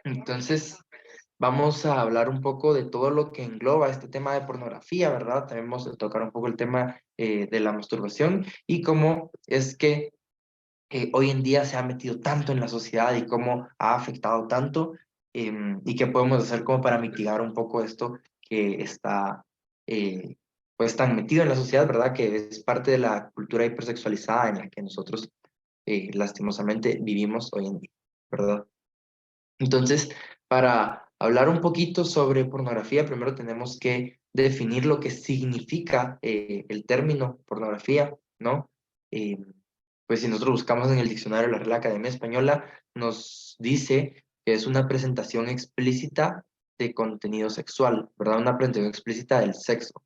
Entonces, vamos a hablar un poco de todo lo que engloba este tema de pornografía, ¿verdad? También vamos a tocar un poco el tema de la masturbación y cómo es que hoy en día se ha metido tanto en la sociedad y cómo ha afectado tanto, y qué podemos hacer como para mitigar un poco esto que está eh, pues tan metido en la sociedad, ¿verdad? Que es parte de la cultura hipersexualizada en la que nosotros lastimosamente vivimos hoy en día, ¿verdad? Entonces, para hablar un poquito sobre pornografía, primero tenemos que definir lo que significa el término pornografía, ¿no? Eh, pues si nosotros buscamos en el diccionario de la Real Academia Española, nos dice que es una presentación explícita de contenido sexual, ¿verdad? Una presentación explícita del sexo.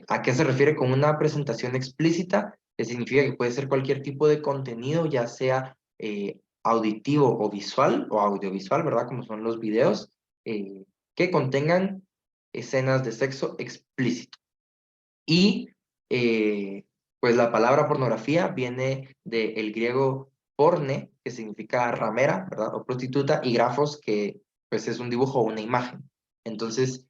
¿A qué se refiere con una presentación explícita? Que significa que puede ser cualquier tipo de contenido, ya sea auditivo o visual o audiovisual, ¿verdad? Como son los videos, que contengan escenas de sexo explícito. Y pues la palabra pornografía viene del griego porne, que significa ramera, ¿verdad? O prostituta, y grafos, que pues es un dibujo o una imagen. Entonces,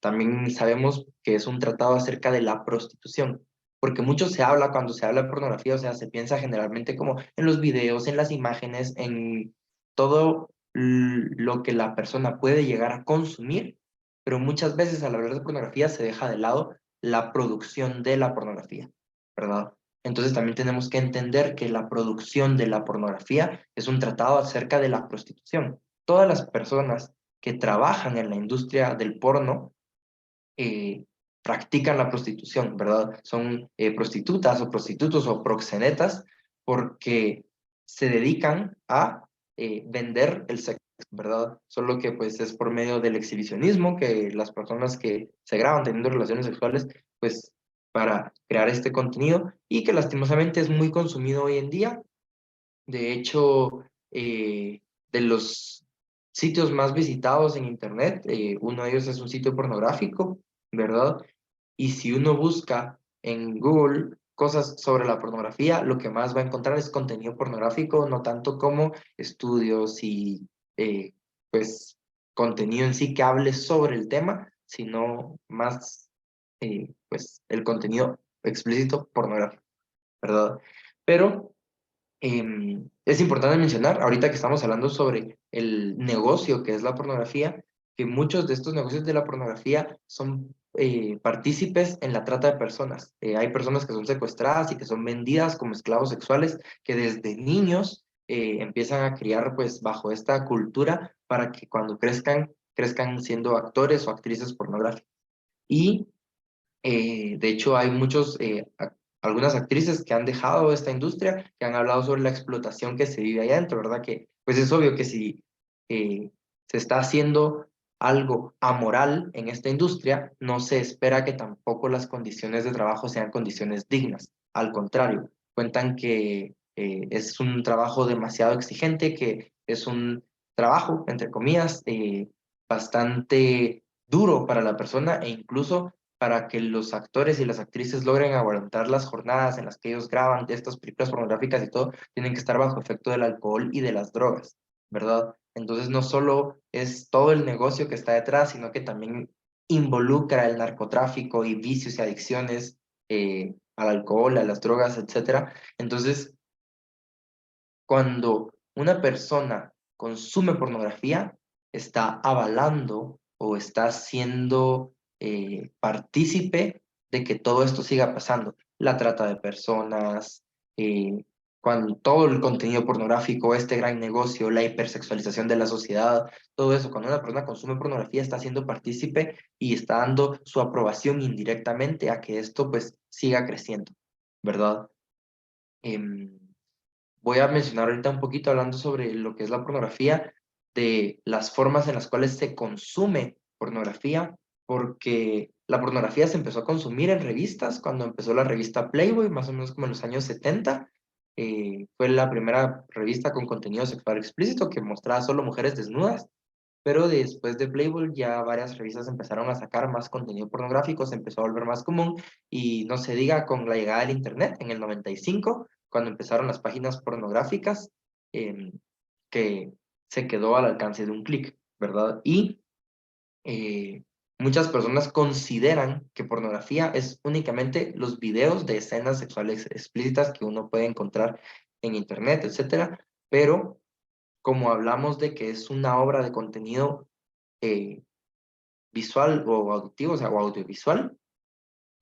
también sabemos que es un tratado acerca de la prostitución, porque mucho se habla cuando se habla de pornografía, o sea, se piensa generalmente como en los videos, en las imágenes, en todo lo que la persona puede llegar a consumir, pero muchas veces al hablar de pornografía se deja de lado la producción de la pornografía, ¿verdad? Entonces también tenemos que entender que la producción de la pornografía es un tratado acerca de la prostitución. Todas las personas que trabajan en la industria del porno eh, practican la prostitución, ¿verdad? Son prostitutas o prostitutos o proxenetas porque se dedican a vender el sexo, ¿verdad? Solo que pues es por medio del exhibicionismo que las personas que se graban teniendo relaciones sexuales, pues para crear este contenido y que lastimosamente es muy consumido hoy en día. De hecho, de los sitios más visitados en Internet, uno de ellos es un sitio pornográfico, ¿verdad? Y si uno busca en Google cosas sobre la pornografía, lo que más va a encontrar es contenido pornográfico, no tanto como estudios y eh, pues contenido en sí que hable sobre el tema, sino más pues el contenido explícito pornográfico, ¿verdad? Pero es importante mencionar, ahorita que estamos hablando sobre el negocio que es la pornografía, que muchos de estos negocios de la pornografía son partícipes en la trata de personas. Hay personas que son secuestradas y que son vendidas como esclavos sexuales, que desde niños empiezan a criar pues bajo esta cultura para que cuando crezcan, crezcan siendo actores o actrices pornográficas. Y de hecho, hay algunas actrices que han dejado esta industria, que han hablado sobre la explotación que se vive allá adentro, ¿verdad? Que pues es obvio que si eh, se está haciendo algo amoral en esta industria, no se espera que tampoco las condiciones de trabajo sean condiciones dignas. Al contrario, cuentan que es un trabajo demasiado exigente, que es un trabajo, entre comillas, bastante duro para la persona e incluso para que los actores y las actrices logren aguantar las jornadas en las que ellos graban de estas películas pornográficas y todo, tienen que estar bajo efecto del alcohol y de las drogas, ¿verdad? Entonces no solo es todo el negocio que está detrás, sino que también involucra el narcotráfico y vicios y adicciones al alcohol, a las drogas, etcétera. Entonces, cuando una persona consume pornografía, está avalando o está siendo partícipe de que todo esto siga pasando. La trata de personas, eh, cuando todo el contenido pornográfico, este gran negocio, la hipersexualización de la sociedad, todo eso, cuando una persona consume pornografía, está siendo partícipe y está dando su aprobación indirectamente a que esto pues siga creciendo, ¿verdad? Em, Voy a mencionar ahorita un poquito hablando sobre lo que es la pornografía, de las formas en las cuales se consume pornografía, porque la pornografía se empezó a consumir en revistas cuando empezó la revista Playboy, más o menos como en los años 70. Fue la primera revista con contenido sexual explícito que mostraba solo mujeres desnudas, pero después de Playboy ya varias revistas empezaron a sacar más contenido pornográfico, se empezó a volver más común y no se diga con la llegada del Internet en el 95 cuando empezaron las páginas pornográficas, em, que se quedó al alcance de un clic, ¿verdad? Y eh, muchas personas consideran que pornografía es únicamente los videos de escenas sexuales explícitas que uno puede encontrar en internet, etcétera, pero como hablamos de que es una obra de contenido eh, visual o auditivo, o sea, o audiovisual,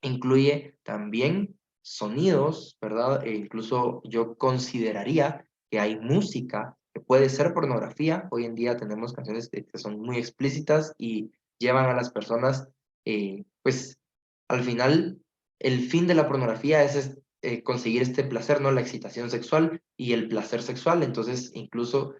incluye también sonidos, ¿verdad? E incluso yo consideraría que hay música que puede ser pornografía. Hoy en día tenemos canciones que son muy explícitas y llevan a las personas, pues al final, el fin de la pornografía es conseguir este placer, ¿no? La excitación sexual y el placer sexual. Entonces, incluso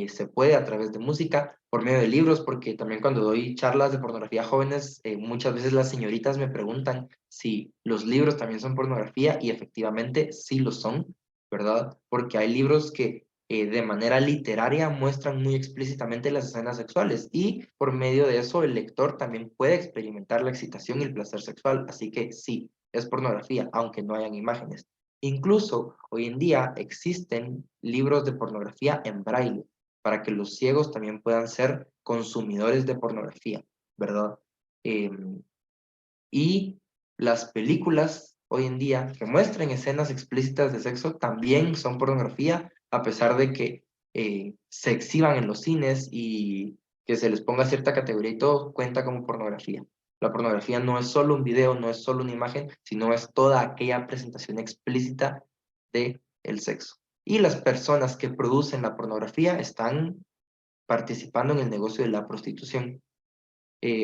se puede a través de música, por medio de libros, porque también cuando doy charlas de pornografía a jóvenes, muchas veces las señoritas me preguntan si los libros también son pornografía y efectivamente sí lo son, ¿verdad? Porque hay libros que de manera literaria muestran muy explícitamente las escenas sexuales y por medio de eso el lector también puede experimentar la excitación y el placer sexual, así que sí, es pornografía, aunque no hayan imágenes. Incluso hoy en día existen libros de pornografía en braille para que los ciegos también puedan ser consumidores de pornografía, ¿verdad? Y las películas hoy en día que muestren escenas explícitas de sexo también son pornografía, a pesar de que se exhiban en los cines y que se les ponga cierta categoría y todo, cuenta como pornografía. La pornografía no es solo un video, no es solo una imagen, sino es toda aquella presentación explícita de el sexo. Y las personas que producen la pornografía están participando en el negocio de la prostitución.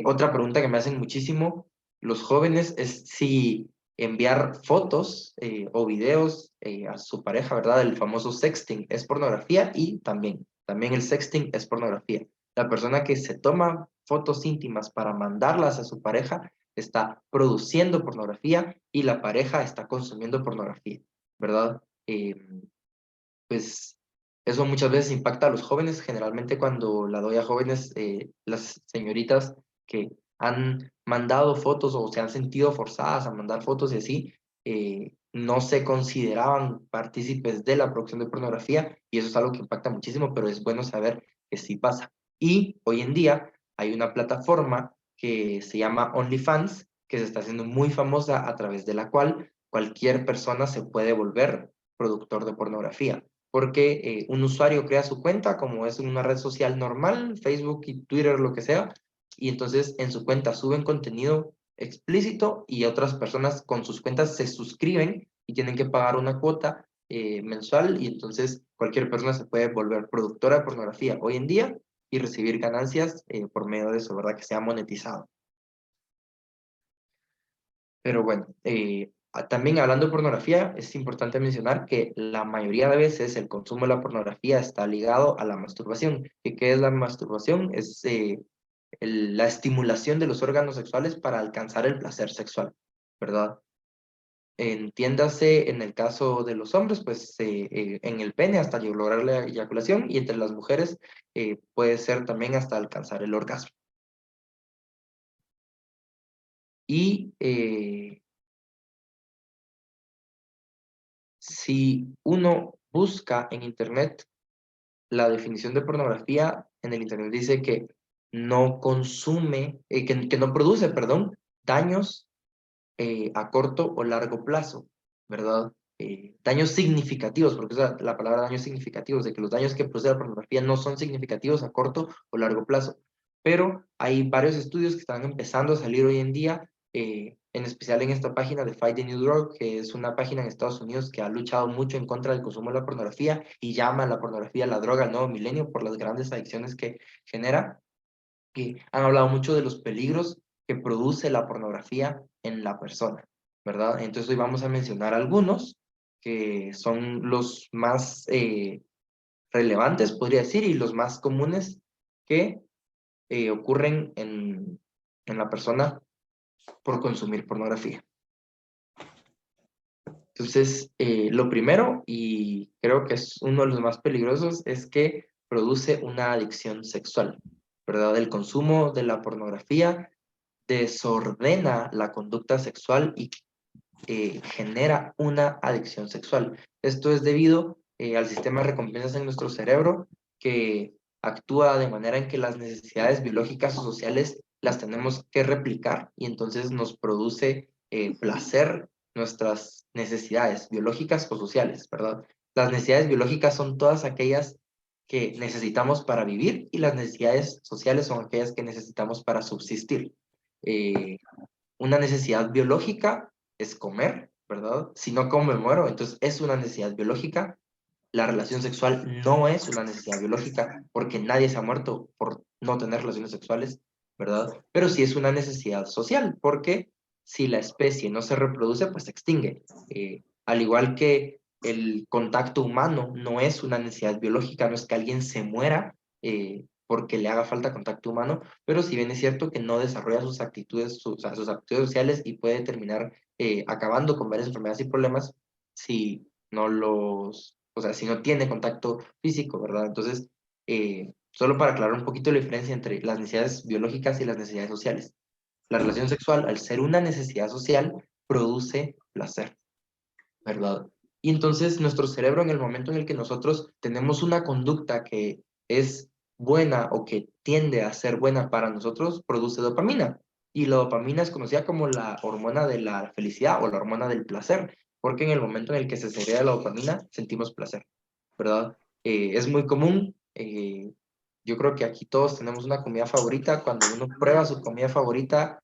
Otra pregunta que me hacen muchísimo los jóvenes es si enviar fotos o videos a su pareja, ¿verdad? El famoso sexting es pornografía y también el sexting es pornografía. La persona que se toma fotos íntimas para mandarlas a su pareja está produciendo pornografía y la pareja está consumiendo pornografía, ¿verdad? Pues eso muchas veces impacta a los jóvenes, generalmente cuando la doy a jóvenes, las señoritas que han mandado fotos o se han sentido forzadas a mandar fotos y así, no se consideraban partícipes de la producción de pornografía y eso es algo que impacta muchísimo, pero es bueno saber que sí pasa. Y hoy en día hay una plataforma que se llama OnlyFans, que se está haciendo muy famosa a través de la cual cualquier persona se puede volver productor de pornografía porque un usuario crea su cuenta como es en una red social normal, Facebook y Twitter, lo que sea, y entonces en su cuenta suben contenido explícito y otras personas con sus cuentas se suscriben y tienen que pagar una cuota mensual y entonces cualquier persona se puede volver productora de pornografía hoy en día y recibir ganancias por medio de eso, ¿verdad? Que sea monetizado. Pero bueno, también hablando de pornografía, es importante mencionar que la mayoría de veces el consumo de la pornografía está ligado a la masturbación. ¿Y qué es la masturbación? Es la estimulación de los órganos sexuales para alcanzar el placer sexual, ¿verdad? Entiéndase en el caso de los hombres, pues en el pene hasta lograr la eyaculación y entre las mujeres puede ser también hasta alcanzar el orgasmo. Y si uno busca en Internet la definición de pornografía, en el Internet dice que no consume, que no produce, perdón, daños a corto o largo plazo, ¿verdad? Daños significativos, porque es la palabra daños significativos, de que los daños que produce la pornografía no son significativos a corto o largo plazo. Pero hay varios estudios que están empezando a salir hoy en día, en especial en esta página de Fight the New Drug, que es una página en Estados Unidos que ha luchado mucho en contra del consumo de la pornografía y llama a la pornografía la droga del nuevo milenio por las grandes adicciones que genera, que han hablado mucho de los peligros que produce la pornografía en la persona, ¿verdad? Entonces hoy vamos a mencionar algunos que son los más relevantes, podría decir, y los más comunes que ocurren en la persona por consumir pornografía. Entonces, lo primero, y creo que es uno de los más peligrosos, es que produce una adicción sexual, ¿verdad? El consumo de la pornografía desordena la conducta sexual y genera una adicción sexual. Esto es debido al sistema de recompensas en nuestro cerebro que actúa de manera en que las necesidades biológicas o sociales las tenemos que replicar y entonces nos produce placer nuestras necesidades biológicas o sociales, ¿verdad? Las necesidades biológicas son todas aquellas que necesitamos para vivir y las necesidades sociales son aquellas que necesitamos para subsistir. Eh, una necesidad biológica es comer, ¿verdad? Si no como me muero, entonces es una necesidad biológica. La relación sexual no es una necesidad biológica porque nadie se ha muerto por no tener relaciones sexuales, ¿verdad? Pero sí es una necesidad social porque si la especie no se reproduce, pues se extingue. Al igual que el contacto humano no es una necesidad biológica, no es que alguien se muera porque le haga falta contacto humano, pero si bien es cierto que no desarrolla sus actitudes, o sea, sus actitudes sociales y puede terminar acabando con varias enfermedades y problemas si no los, o sea, si no tiene contacto físico, ¿verdad? Entonces, solo para aclarar un poquito la diferencia entre las necesidades biológicas y las necesidades sociales. La relación sexual, al ser una necesidad social, produce placer, ¿verdad? Y entonces nuestro cerebro en el momento en el que nosotros tenemos una conducta que es buena o que tiende a ser buena para nosotros, produce dopamina. Y la dopamina es conocida como la hormona de la felicidad o la hormona del placer, porque en el momento en el que se segrega la dopamina sentimos placer, ¿verdad? Es muy común, yo creo que aquí todos tenemos una comida favorita, cuando uno prueba su comida favorita,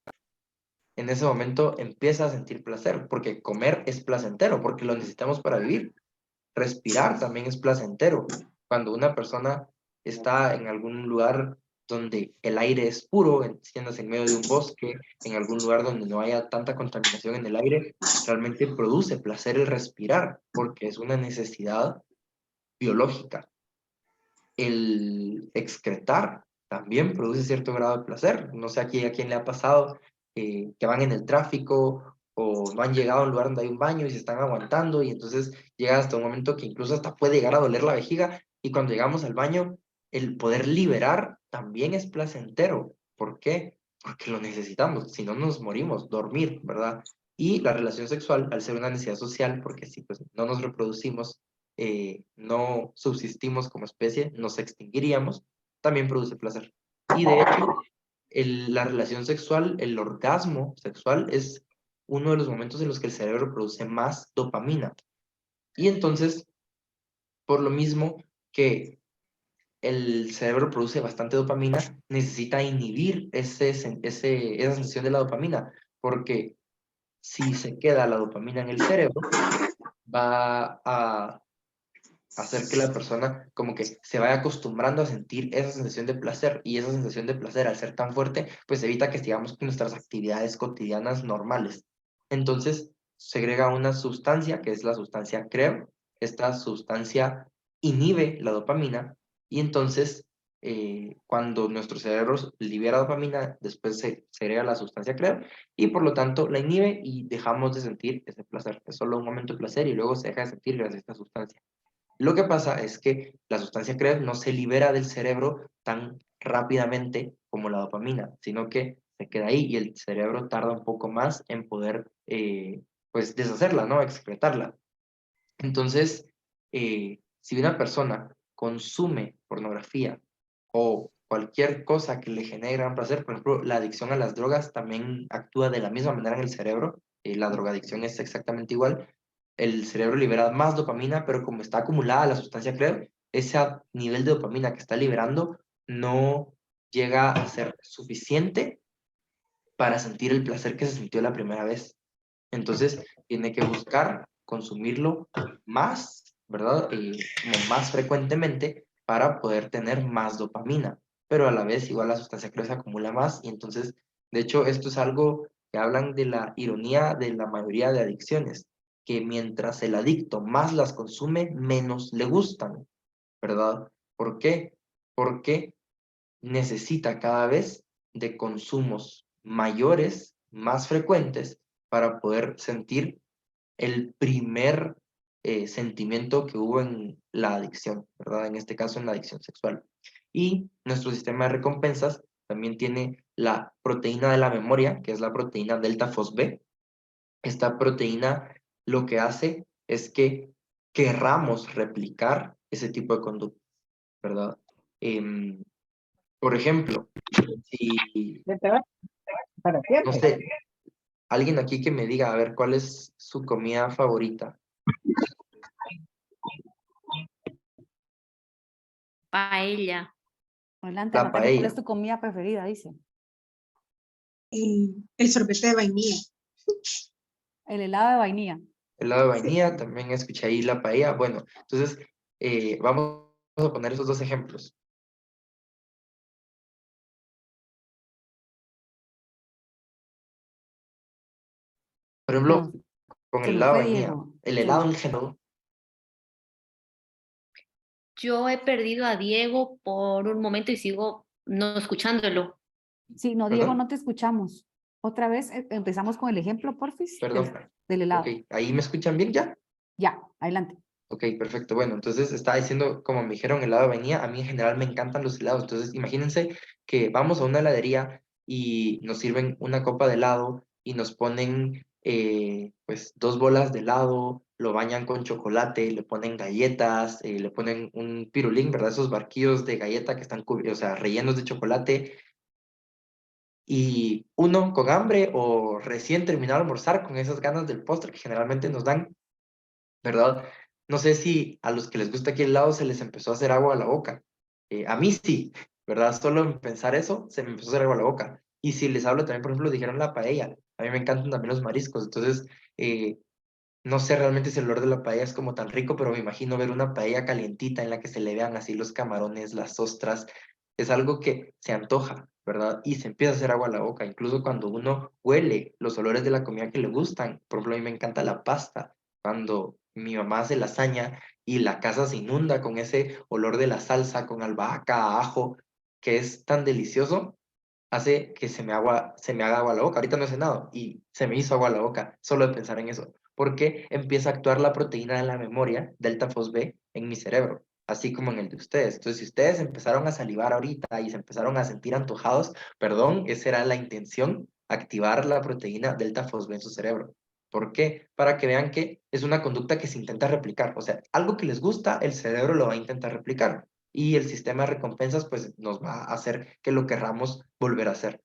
en ese momento empieza a sentir placer, porque comer es placentero, porque lo necesitamos para vivir. Respirar también es placentero. Cuando una persona está en algún lugar donde el aire es puro, siéndose en medio de un bosque, en algún lugar donde no haya tanta contaminación en el aire, realmente produce placer el respirar, porque es una necesidad biológica. El excretar también produce cierto grado de placer. No sé aquí a quién le ha pasado que van en el tráfico o no han llegado a un lugar donde hay un baño y se están aguantando y entonces llega hasta un momento que incluso hasta puede llegar a doler la vejiga y cuando llegamos al baño, el poder liberar también es placentero. ¿Por qué? Porque lo necesitamos, si no nos morimos, dormir, ¿verdad? Y la relación sexual, al ser una necesidad social, porque si pues, no nos reproducimos, no subsistimos como especie, nos extinguiríamos, también produce placer. Y de hecho, la relación sexual, el orgasmo sexual es uno de los momentos en los que el cerebro produce más dopamina. Y entonces, por lo mismo que el cerebro produce bastante dopamina, necesita inhibir esa sensación de la dopamina, porque si se queda la dopamina en el cerebro, va a hacer que la persona como que se vaya acostumbrando a sentir esa sensación de placer y esa sensación de placer al ser tan fuerte, pues evita que sigamos con nuestras actividades cotidianas normales. Entonces, segrega una sustancia que es la sustancia CREB. Esta sustancia inhibe la dopamina y entonces cuando nuestro cerebro libera dopamina, después se segrega la sustancia CREB y por lo tanto la inhibe y dejamos de sentir ese placer. Es solo un momento de placer y luego se deja de sentir gracias a esta sustancia. Lo que pasa es que la sustancia CREB no se libera del cerebro tan rápidamente como la dopamina, sino que se queda ahí y el cerebro tarda un poco más en poder, pues, deshacerla, ¿no? Excretarla. Entonces, si una persona consume pornografía o cualquier cosa que le genere gran placer, por ejemplo, la adicción a las drogas también actúa de la misma manera en el cerebro, la drogadicción es exactamente igual, el cerebro libera más dopamina, pero como está acumulada la sustancia CREB, ese nivel de dopamina que está liberando no llega a ser suficiente para sentir el placer que se sintió la primera vez. Entonces, tiene que buscar consumirlo más, ¿verdad? Como más frecuentemente para poder tener más dopamina. Pero a la vez, igual la sustancia creo se acumula más y entonces, de hecho, esto es algo que hablan de la ironía de la mayoría de adicciones, que mientras el adicto más las consume, menos le gustan, ¿verdad? ¿Por qué? Porque necesita cada vez de consumos mayores, más frecuentes, para poder sentir el primer sentimiento que hubo en la adicción, ¿verdad? En este caso, en la adicción sexual. Y nuestro sistema de recompensas también tiene la proteína de la memoria, que es la proteína delta fosB. Esta proteína lo que hace es que querramos replicar ese tipo de conducta, ¿verdad? Por ejemplo, si, Para no siempre. sé, alguien aquí que me diga, a ver, ¿cuál es su comida favorita? Paella. Adelante, La Natalia, ¿cuál es paella, tu comida preferida? Dice. El sorbete de vainilla. El helado de vainilla. helado de Sí. vainilla, también escuché ahí la paella. Bueno, entonces vamos a poner esos dos ejemplos. Por ejemplo, No, con se el nos helado de fue vainilla, Diego. el Se helado nos- en general, Yo he perdido a Diego por un momento y sigo no escuchándolo. Sí, no, Diego, ¿perdón? no te escuchamos. Otra vez empezamos con el ejemplo, porfis, Perdón. del Ok, helado. ¿ahí me escuchan bien ya? Ya, adelante. Ok, perfecto. Bueno, entonces estaba diciendo, como me dijeron, helado de vainilla, a mí en general me encantan los helados. Entonces, imagínense que vamos a una heladería y nos sirven una copa de helado y nos ponen, pues, 2 bolas de helado, lo bañan con chocolate, le ponen galletas, le ponen un pirulín, ¿verdad? Esos barquillos de galleta que están, o sea, rellenos de chocolate. Y uno con hambre o recién terminado de almorzar con esas ganas del postre que generalmente nos dan, ¿verdad? No sé si a los que les gusta aquí el helado se les empezó a hacer agua a la boca. A mí sí, ¿verdad? Solo en pensar eso se me empezó a hacer agua a la boca. Y si les hablo también, por ejemplo, dijeron la paella. A mí me encantan también los mariscos. Entonces, no sé realmente si el olor de la paella es como tan rico, pero me imagino ver una paella calientita en la que se le vean así los camarones, las ostras. Es algo que se antoja, ¿verdad? Y se empieza a hacer agua a la boca. Incluso cuando uno huele los olores de la comida que le gustan. Por ejemplo, a mí me encanta la pasta. Cuando mi mamá hace lasaña y la casa se inunda con ese olor de la salsa, con albahaca, ajo, que es tan delicioso, hace que se me haga agua a la boca. Ahorita no he cenado y se me hizo agua a la boca solo de pensar en eso, porque empieza a actuar la proteína de la memoria, delta B, en mi cerebro, así como en el de ustedes. Entonces, si ustedes empezaron a salivar ahorita y se empezaron a sentir antojados, perdón, esa era la intención, activar la proteína delta B en su cerebro. ¿Por qué? Para que vean que es una conducta que se intenta replicar. O sea, algo que les gusta, el cerebro lo va a intentar replicar y el sistema de recompensas pues nos va a hacer que lo querramos volver a hacer.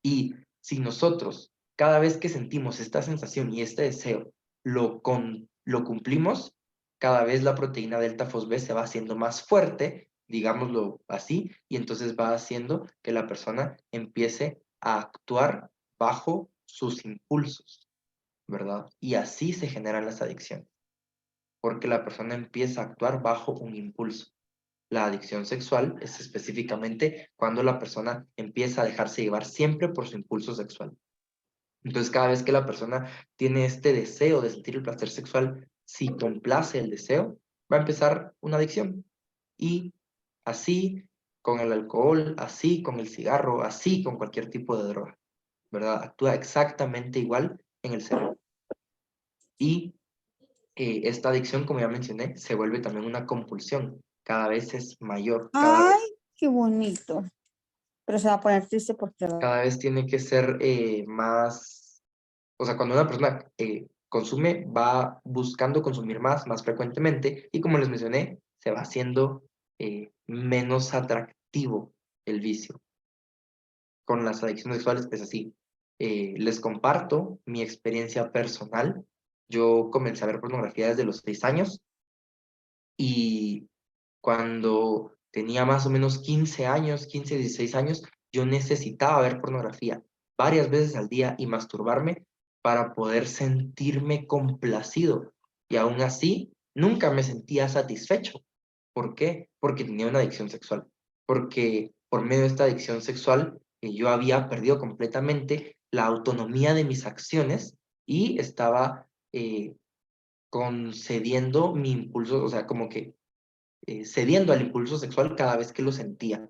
Y si nosotros cada vez que sentimos esta sensación y este deseo lo cumplimos, cada vez la proteína delta B se va haciendo más fuerte, digámoslo así, y entonces va haciendo que la persona empiece a actuar bajo sus impulsos, ¿verdad? Y así se generan las adicciones, porque la persona empieza a actuar bajo un impulso. La adicción sexual es específicamente cuando la persona empieza a dejarse llevar siempre por su impulso sexual. Entonces, cada vez que la persona tiene este deseo de sentir el placer sexual, si complace el deseo, va a empezar una adicción. Y así con el alcohol, así con el cigarro, así con cualquier tipo de droga, ¿verdad? Actúa exactamente igual en el cerebro. Y esta adicción, como ya mencioné, se vuelve también una compulsión. Cada vez es mayor, Ay, qué bonito. Pero se va a poner triste porque cada vez tiene que ser más, o sea, cuando una persona consume, va buscando consumir más frecuentemente y como les mencioné, se va haciendo menos atractivo el vicio. Con las adicciones sexuales es así. Les comparto mi experiencia personal. Yo comencé a ver pornografía desde los 6 años y cuando tenía más o menos 15 años, 15, 16 años, yo necesitaba ver pornografía varias veces al día y masturbarme para poder sentirme complacido. Y aún así, nunca me sentía satisfecho. ¿Por qué? Porque tenía una adicción sexual. Porque por medio de esta adicción sexual, yo había perdido completamente la autonomía de mis acciones y estaba concediendo mi impulso, o sea, como que cediendo al impulso sexual cada vez que lo sentía,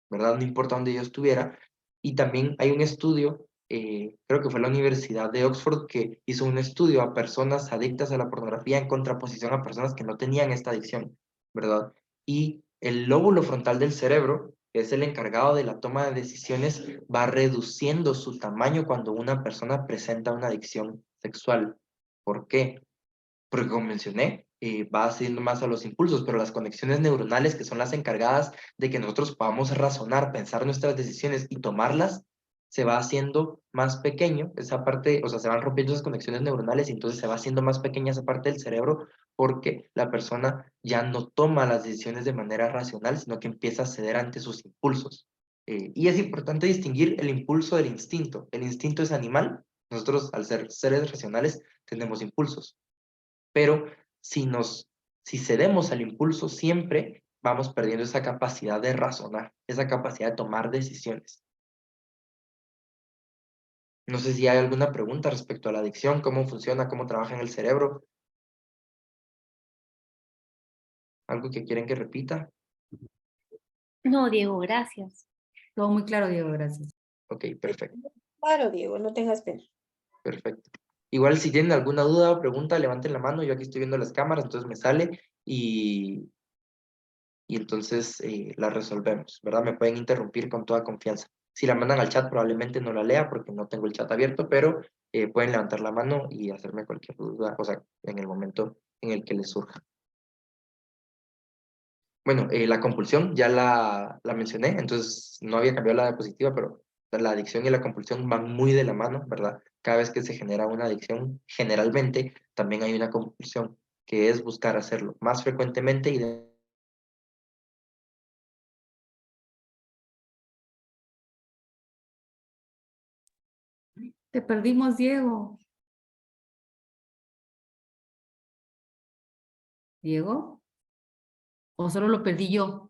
¿verdad? No importa dónde yo estuviera. Y también hay un estudio, creo que fue la Universidad de Oxford, que hizo un estudio a personas adictas a la pornografía en contraposición a personas que no tenían esta adicción, ¿verdad? Y el lóbulo frontal del cerebro, que es el encargado de la toma de decisiones, va reduciendo su tamaño cuando una persona presenta una adicción sexual. ¿Por qué? Porque como mencioné, va haciendo más a los impulsos, pero las conexiones neuronales, que son las encargadas de que nosotros podamos razonar, pensar nuestras decisiones y tomarlas, se va haciendo más pequeño esa parte, o sea, se van rompiendo esas conexiones neuronales y entonces se va haciendo más pequeña esa parte del cerebro porque la persona ya no toma las decisiones de manera racional, sino que empieza a ceder ante sus impulsos. Y es importante distinguir el impulso del instinto. El instinto es animal, nosotros al ser seres racionales tenemos impulsos, pero si cedemos al impulso, siempre vamos perdiendo esa capacidad de razonar, esa capacidad de tomar decisiones. No sé si hay alguna pregunta respecto a la adicción, cómo funciona, cómo trabaja en el cerebro, algo que quieren que repita. No, Diego, gracias. Todo muy claro, Diego, gracias. Ok, perfecto, Claro, Diego, no tengas pena. perfecto. Igual si tienen alguna duda o pregunta, levanten la mano, yo aquí estoy viendo las cámaras, entonces me sale y entonces la resolvemos, ¿verdad? Me pueden interrumpir con toda confianza. Si la mandan al chat, probablemente no la lea porque no tengo el chat abierto, pero pueden levantar la mano y hacerme cualquier duda, o sea, en el momento en el que les surja. Bueno, la compulsión ya la mencioné, entonces no había cambiado la diapositiva, pero la adicción y la compulsión van muy de la mano, ¿verdad? Cada vez que se genera una adicción, generalmente también hay una compulsión, que es buscar hacerlo más frecuentemente y de Te perdimos, Diego. ¿Diego? ¿O solo lo perdí yo?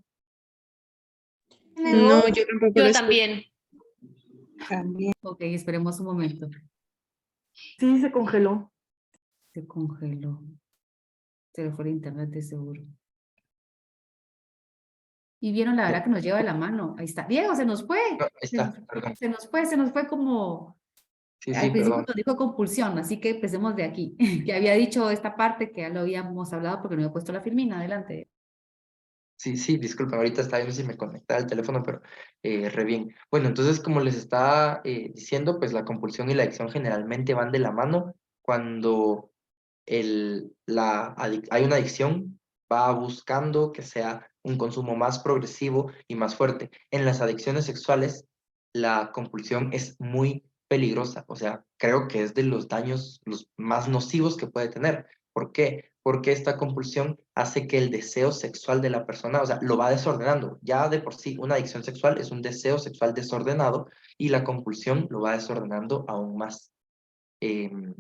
No, yo tampoco lo Yo escucho. también. También. Ok, esperemos un momento. Sí, se congeló. Se congeló. Se le fue el internet de seguro. Y vieron la verdad que nos lleva de la mano. Ahí está. Diego, se nos fue. No, ahí está, perdón. Se nos fue como... Sí, Al principio perdón. nos dijo compulsión, así que empecemos de aquí. Que había dicho esta parte que ya lo habíamos hablado porque no había puesto la firmina. Adelante. Sí, disculpa, ahorita estaba viendo si me conectaba el teléfono, pero re bien. Bueno, entonces, como les estaba diciendo, pues la compulsión y la adicción generalmente van de la mano. Cuando hay una adicción, va buscando que sea un consumo más progresivo y más fuerte. En las adicciones sexuales, la compulsión es muy peligrosa, o sea, creo que es de los daños los más nocivos que puede tener. ¿Por qué? Porque esta compulsión hace que el deseo sexual de la persona, o sea, lo va desordenando. Ya de por sí, una adicción sexual es un deseo sexual desordenado y la compulsión lo va desordenando aún más. En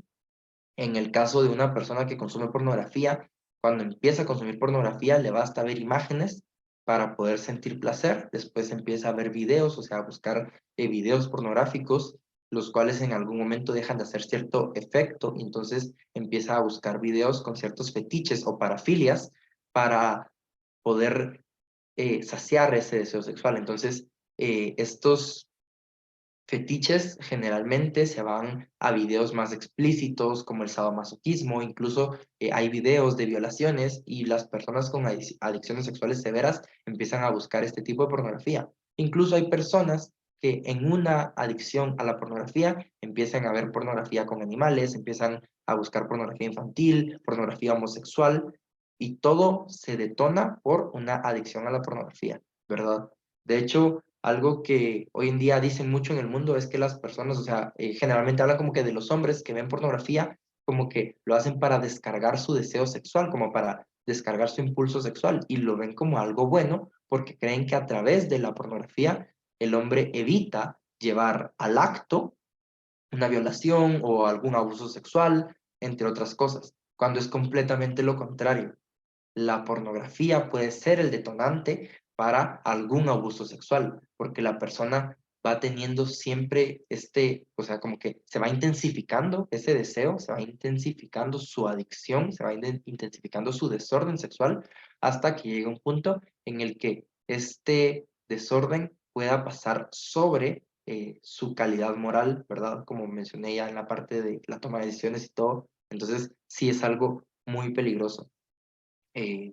el caso de una persona que consume pornografía, cuando empieza a consumir pornografía, le basta ver imágenes para poder sentir placer. Después empieza a ver videos, o sea, a buscar videos pornográficos, los cuales en algún momento dejan de hacer cierto efecto. Y entonces empieza a buscar videos con ciertos fetiches o parafilias para poder saciar ese deseo sexual. Entonces, estos fetiches generalmente se van a videos más explícitos como el sadomasoquismo, incluso hay videos de violaciones y las personas con adicciones sexuales severas empiezan a buscar este tipo de pornografía. Incluso hay personas que en una adicción a la pornografía empiezan a ver pornografía con animales, empiezan a buscar pornografía infantil, pornografía homosexual y todo se detona por una adicción a la pornografía, ¿verdad? De hecho, algo que hoy en día dicen mucho en el mundo es que las personas, o sea, generalmente hablan como que de los hombres que ven pornografía, como que lo hacen para descargar su deseo sexual, como para descargar su impulso sexual, y lo ven como algo bueno porque creen que a través de la pornografía el hombre evita llevar al acto una violación o algún abuso sexual, entre otras cosas, cuando es completamente lo contrario. La pornografía puede ser el detonante para algún abuso sexual, porque la persona va teniendo siempre o sea, como que se va intensificando ese deseo, se va intensificando su adicción, se va intensificando su desorden sexual, hasta que llega un punto en el que este desorden pueda pasar sobre su calidad moral, ¿verdad? Como mencioné ya en la parte de la toma de decisiones y todo. Entonces, sí es algo muy peligroso.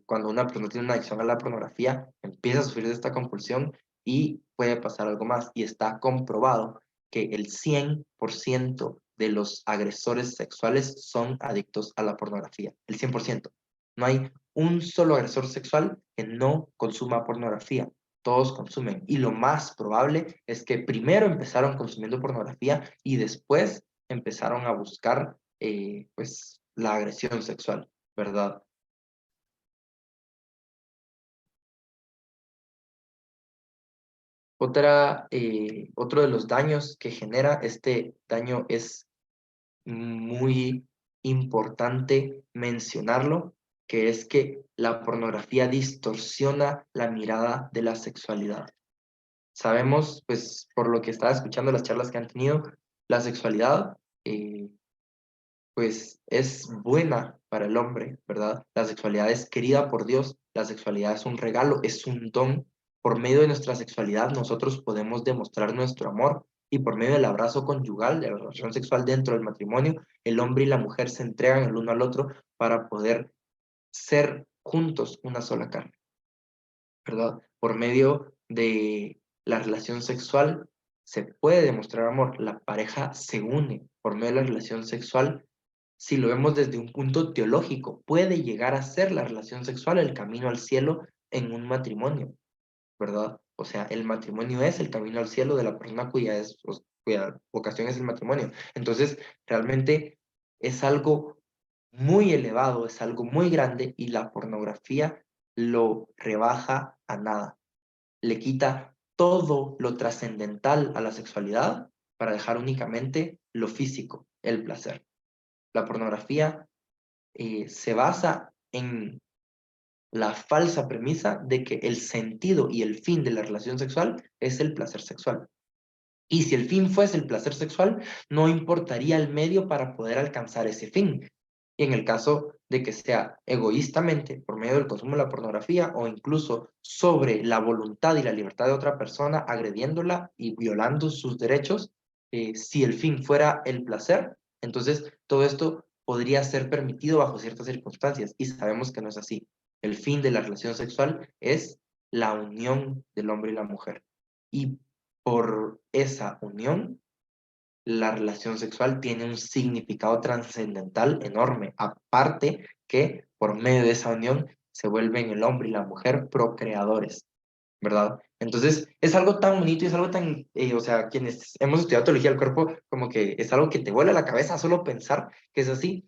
Cuando una persona tiene una adicción a la pornografía, empieza a sufrir de esta compulsión y puede pasar algo más. Y está comprobado que el 100% de los agresores sexuales son adictos a la pornografía. El 100%. No hay un solo agresor sexual que no consuma pornografía. Todos consumen. Y lo más probable es que primero empezaron consumiendo pornografía y después empezaron a buscar pues la agresión sexual, ¿verdad? Otro de los daños que genera este daño es muy importante mencionarlo, que es que la pornografía distorsiona la mirada de la sexualidad. Sabemos, pues, por lo que estaba escuchando las charlas que han tenido, la sexualidad, pues, es buena para el hombre, ¿verdad? La sexualidad es querida por Dios, la sexualidad es un regalo, es un don. Por medio de nuestra sexualidad nosotros podemos demostrar nuestro amor y por medio del abrazo conyugal, de la relación sexual dentro del matrimonio, el hombre y la mujer se entregan el uno al otro para poder ser juntos una sola carne, ¿verdad? Por medio de la relación sexual se puede demostrar amor. La pareja se une por medio de la relación sexual. Si lo vemos desde un punto teológico, puede llegar a ser la relación sexual el camino al cielo en un matrimonio, ¿verdad? O sea, el matrimonio es el camino al cielo de la persona cuya vocación es el matrimonio. Entonces, realmente es algo muy elevado, es algo muy grande y la pornografía lo rebaja a nada. Le quita todo lo trascendental a la sexualidad para dejar únicamente lo físico, el placer. La pornografía se basa en la falsa premisa de que el sentido y el fin de la relación sexual es el placer sexual. Y si el fin fuese el placer sexual, no importaría el medio para poder alcanzar ese fin. Y en el caso de que sea egoístamente por medio del consumo de la pornografía o incluso sobre la voluntad y la libertad de otra persona, agrediéndola y violando sus derechos, si el fin fuera el placer, entonces todo esto podría ser permitido bajo ciertas circunstancias y sabemos que no es así. El fin de la relación sexual es la unión del hombre y la mujer. Y por esa unión, la relación sexual tiene un significado trascendental enorme. Aparte que por medio de esa unión se vuelven el hombre y la mujer procreadores, ¿verdad? Entonces, es algo tan bonito y es algo tan, o sea, quienes hemos estudiado teología del cuerpo, como que es algo que te vuela la cabeza solo pensar que es así.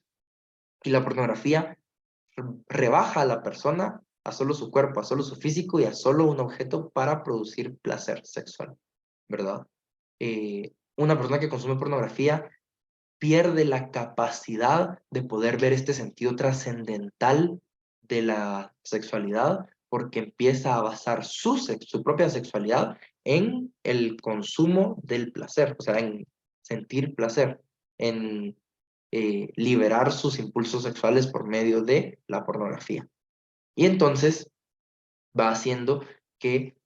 Y la pornografía rebaja a la persona a solo su cuerpo, a solo su físico y a solo un objeto para producir placer sexual, ¿verdad? Una persona que consume pornografía pierde la capacidad de poder ver este sentido trascendental de la sexualidad porque empieza a basar su propia sexualidad en el consumo del placer, o sea, en sentir placer, en liberar sus impulsos sexuales por medio de la pornografía. Y entonces va haciendo que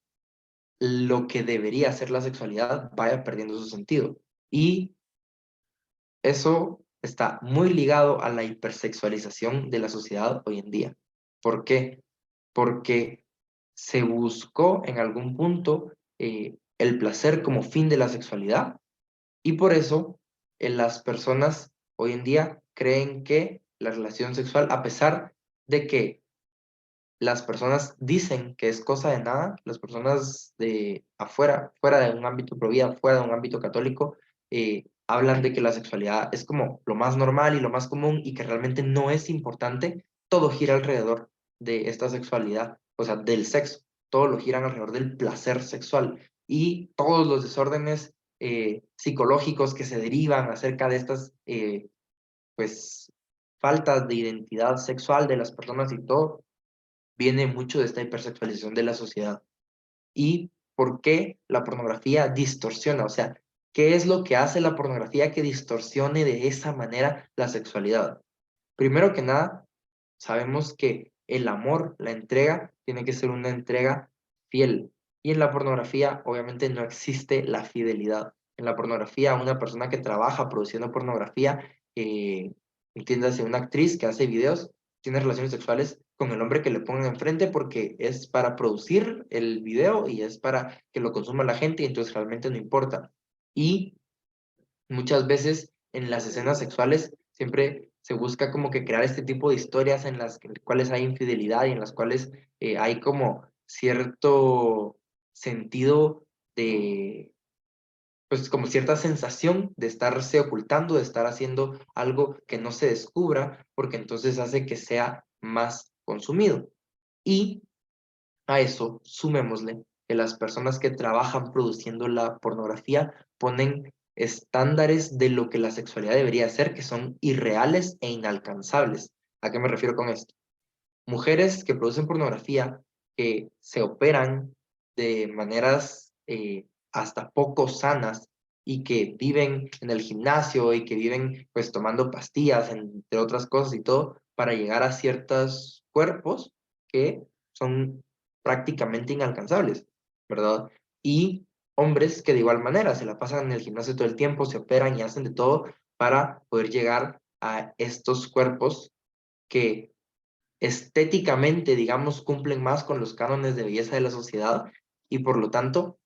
lo que debería ser la sexualidad vaya perdiendo su sentido. Y eso está muy ligado a la hipersexualización de la sociedad hoy en día. ¿Por qué? Porque se buscó en algún punto el placer como fin de la sexualidad y por eso las personas hoy en día creen que la relación sexual, a pesar de que las personas dicen que es cosa de nada, las personas de afuera, fuera de un ámbito pro vida, fuera de un ámbito católico, hablan de que la sexualidad es como lo más normal y lo más común y que realmente no es importante, todo gira alrededor de esta sexualidad, o sea, del sexo, todo lo giran alrededor del placer sexual y todos los desórdenes psicológicos que se derivan acerca de estas, pues, faltas de identidad sexual de las personas y todo, viene mucho de esta hipersexualización de la sociedad. ¿Y por qué la pornografía distorsiona? O sea, ¿qué es lo que hace la pornografía que distorsione de esa manera la sexualidad? Primero que nada, sabemos que el amor, la entrega, tiene que ser una entrega fiel. Y en la pornografía, obviamente, no existe la fidelidad. En la pornografía, una persona que trabaja produciendo pornografía, entiéndase, una actriz que hace videos, tiene relaciones sexuales con el hombre que le pongan enfrente porque es para producir el video y es para que lo consuma la gente y entonces realmente no importa. Y muchas veces en las escenas sexuales siempre se busca como que crear este tipo de historias en las cuales hay infidelidad y en las cuales hay como cierto sentido de, pues como cierta sensación de estarse ocultando, de estar haciendo algo que no se descubra, porque entonces hace que sea más consumido. Y a eso sumémosle que las personas que trabajan produciendo la pornografía ponen estándares de lo que la sexualidad debería ser, que son irreales e inalcanzables. ¿A qué me refiero con esto? Mujeres que producen pornografía, que se operan de maneras hasta poco sanas y que viven en el gimnasio y que viven pues tomando pastillas, entre otras cosas y todo, para llegar a ciertos cuerpos que son prácticamente inalcanzables, ¿verdad? Y hombres que de igual manera se la pasan en el gimnasio todo el tiempo, se operan y hacen de todo para poder llegar a estos cuerpos que estéticamente, digamos, cumplen más con los cánones de belleza de la sociedad y por lo tanto,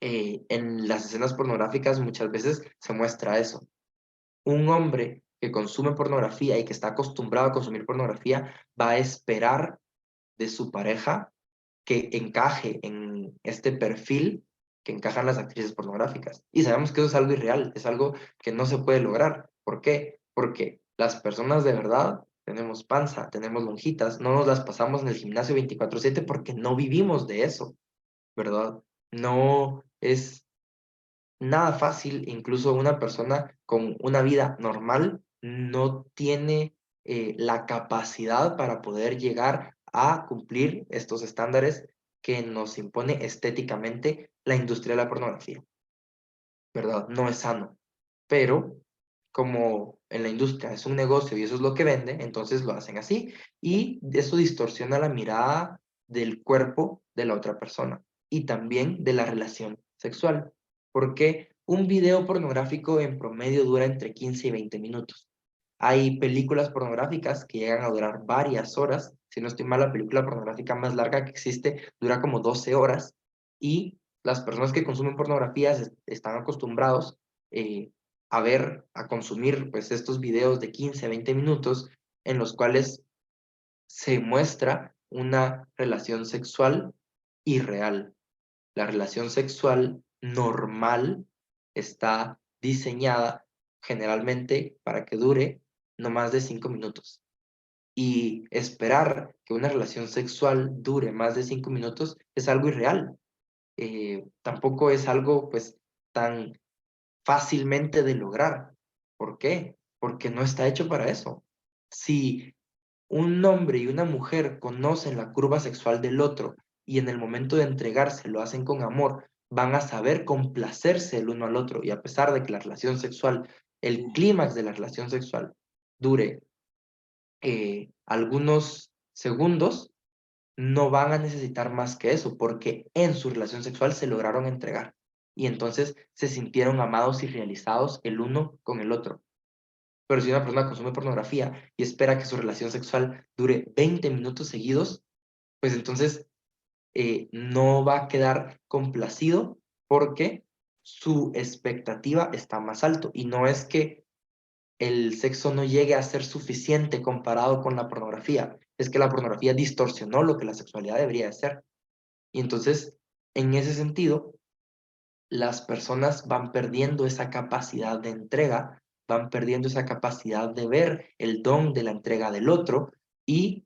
en las escenas pornográficas muchas veces se muestra eso. Un hombre que consume pornografía y que está acostumbrado a consumir pornografía va a esperar de su pareja que encaje en este perfil que encajan las actrices pornográficas. Y sabemos que eso es algo irreal, es algo que no se puede lograr. ¿Por qué? Porque las personas de verdad tenemos panza, tenemos lonjitas, no nos las pasamos en el gimnasio 24/7 porque no vivimos de eso, ¿verdad? No es nada fácil, incluso una persona con una vida normal no tiene la capacidad para poder llegar a cumplir estos estándares que nos impone estéticamente la industria de la pornografía, ¿verdad? No es sano, pero como en la industria es un negocio y eso es lo que vende, entonces lo hacen así y eso distorsiona la mirada del cuerpo de la otra persona y también de la relación sexual, porque un video pornográfico en promedio dura entre 15 y 20 minutos. Hay películas pornográficas que llegan a durar varias horas. Si no estoy mal, la película pornográfica más larga que existe dura como 12 horas y las personas que consumen pornografía están acostumbrados a ver, a consumir pues estos videos de 15 a 20 minutos en los cuales se muestra una relación sexual irreal. La relación sexual normal está diseñada generalmente para que dure no más de 5 minutos. Y esperar que una relación sexual dure más de 5 minutos es algo irreal. Tampoco es algo pues tan fácilmente de lograr. ¿Por qué? Porque no está hecho para eso. Si un hombre y una mujer conocen la curva sexual del otro y en el momento de entregarse lo hacen con amor, van a saber complacerse el uno al otro y a pesar de que la relación sexual, el clímax de la relación sexual dure algunos segundos, no van a necesitar más que eso, porque en su relación sexual se lograron entregar y entonces se sintieron amados y realizados el uno con el otro. Pero si una persona consume pornografía y espera que su relación sexual dure 20 minutos seguidos, pues entonces no va a quedar complacido porque su expectativa está más alto y no es que el sexo no llegue a ser suficiente comparado con la pornografía. Es que la pornografía distorsionó lo que la sexualidad debería de ser. Y entonces, en ese sentido, las personas van perdiendo esa capacidad de entrega, van perdiendo esa capacidad de ver el don de la entrega del otro y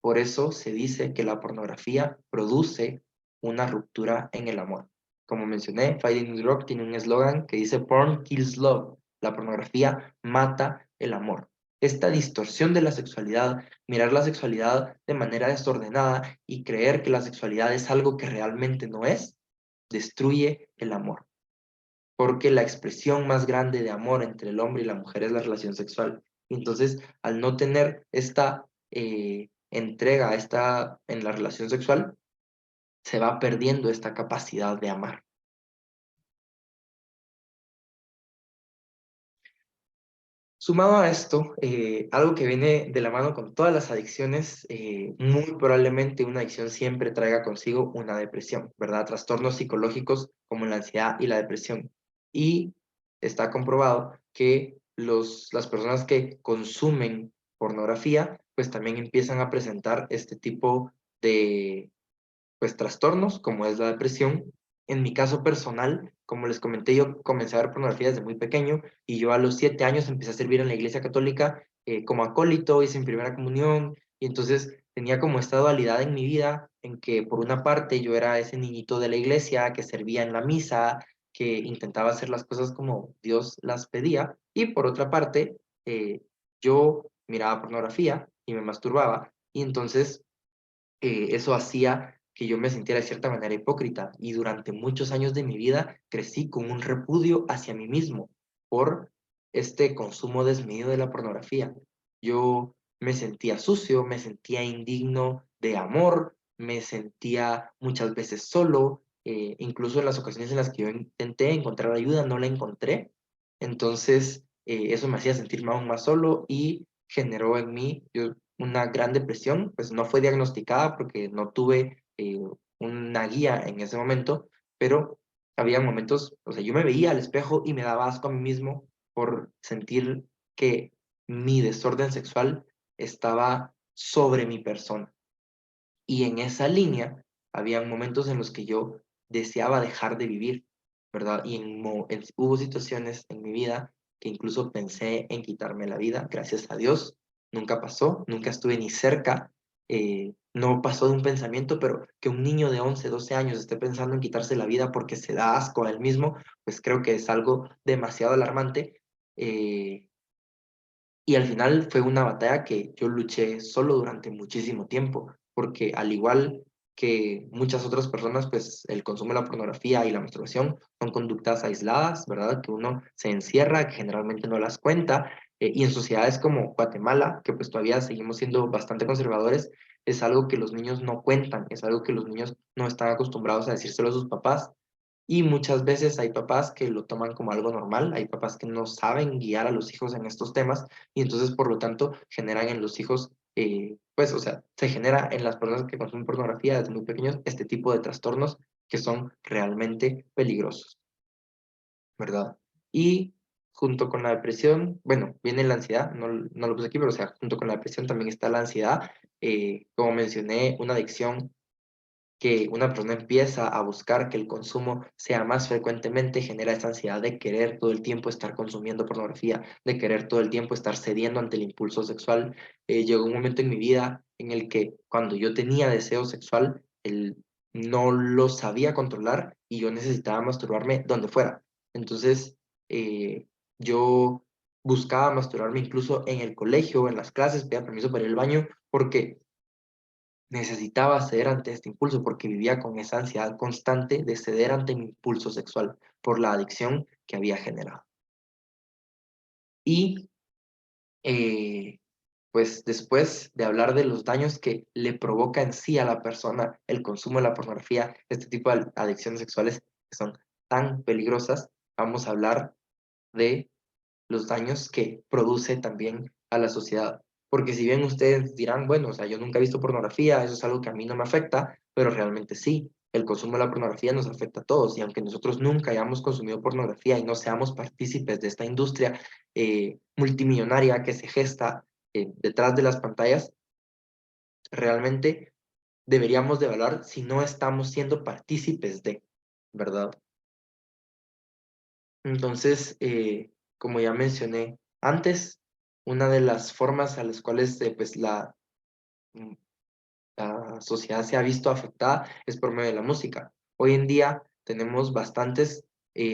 por eso se dice que la pornografía produce una ruptura en el amor. Como mencioné, Fighting Rock tiene un eslogan que dice Porn kills love. La pornografía mata el amor. Esta distorsión de la sexualidad, mirar la sexualidad de manera desordenada y creer que la sexualidad es algo que realmente no es, destruye el amor. Porque la expresión más grande de amor entre el hombre y la mujer es la relación sexual. Entonces, al no tener esta entrega en la relación sexual, se va perdiendo esta capacidad de amar. Sumado a esto, algo que viene de la mano con todas las adicciones, muy probablemente una adicción siempre traiga consigo una depresión, ¿verdad? Trastornos psicológicos como la ansiedad y la depresión. Y está comprobado que las personas que consumen pornografía, pues también empiezan a presentar este tipo de pues trastornos, como es la depresión. En mi caso personal, como les comenté, yo comencé a ver pornografía desde muy pequeño y yo a los 7 años empecé a servir en la iglesia católica como acólito, hice mi primera comunión y entonces tenía como esta dualidad en mi vida en que por una parte yo era ese niñito de la iglesia que servía en la misa, que intentaba hacer las cosas como Dios las pedía y por otra parte yo miraba pornografía y me masturbaba y entonces eso hacía que yo me sintiera de cierta manera hipócrita y durante muchos años de mi vida crecí con un repudio hacia mí mismo por este consumo desmedido de la pornografía. Yo me sentía sucio, me sentía indigno de amor, me sentía muchas veces solo, incluso en las ocasiones en las que yo intenté encontrar ayuda no la encontré. Entonces, eso me hacía sentirme aún más solo y generó en mí una gran depresión, pues no fue diagnosticada porque no tuve una guía en ese momento, pero había momentos, o sea, yo me veía al espejo y me daba asco a mí mismo por sentir que mi desorden sexual estaba sobre mi persona. Y en esa línea había momentos en los que yo deseaba dejar de vivir, ¿verdad? Y hubo situaciones en mi vida que incluso pensé en quitarme la vida, gracias a Dios, nunca pasó, nunca estuve ni cerca, no pasó de un pensamiento, pero que un niño de 11, 12 años esté pensando en quitarse la vida porque se da asco a él mismo, pues creo que es algo demasiado alarmante. Y al final fue una batalla que yo luché solo durante muchísimo tiempo, porque al igual que muchas otras personas, pues el consumo de la pornografía y la masturbación son conductas aisladas, ¿verdad? Que uno se encierra, que generalmente no las cuenta, y en sociedades como Guatemala, que pues todavía seguimos siendo bastante conservadores, es algo que los niños no cuentan, es algo que los niños no están acostumbrados a decírselo a sus papás, y muchas veces hay papás que lo toman como algo normal, hay papás que no saben guiar a los hijos en estos temas y entonces por lo tanto generan en los hijos, pues o sea, se genera en las personas que consumen pornografía desde muy pequeños este tipo de trastornos que son realmente peligrosos, ¿verdad? Y junto con la depresión, bueno, viene la ansiedad, no lo puse aquí, pero o sea, junto con la depresión también está la ansiedad, como mencioné, una adicción que una persona empieza a buscar que el consumo sea más frecuentemente, genera esa ansiedad de querer todo el tiempo estar consumiendo pornografía, de querer todo el tiempo estar cediendo ante el impulso sexual. Llegó un momento en mi vida en el que cuando yo tenía deseo sexual, no lo sabía controlar y yo necesitaba masturbarme donde fuera. Entonces, yo buscaba masturbarme incluso en el colegio, en las clases, pedía permiso para ir al baño, porque necesitaba ceder ante este impulso porque vivía con esa ansiedad constante de ceder ante mi impulso sexual por la adicción que había generado. Y pues después de hablar de los daños que le provoca en sí a la persona el consumo de la pornografía, este tipo de adicciones sexuales que son tan peligrosas, vamos a hablar de los daños que produce también a la sociedad. Porque si bien ustedes dirán, bueno, o sea, yo nunca he visto pornografía, eso es algo que a mí no me afecta, pero realmente sí, el consumo de la pornografía nos afecta a todos y aunque nosotros nunca hayamos consumido pornografía y no seamos partícipes de esta industria multimillonaria que se gesta detrás de las pantallas, realmente deberíamos de evaluar si no estamos siendo partícipes de, ¿verdad? Entonces, como ya mencioné antes, una de las formas a las cuales pues, mm, la sociedad se ha visto afectada es por medio de la música. Hoy en día tenemos bastantes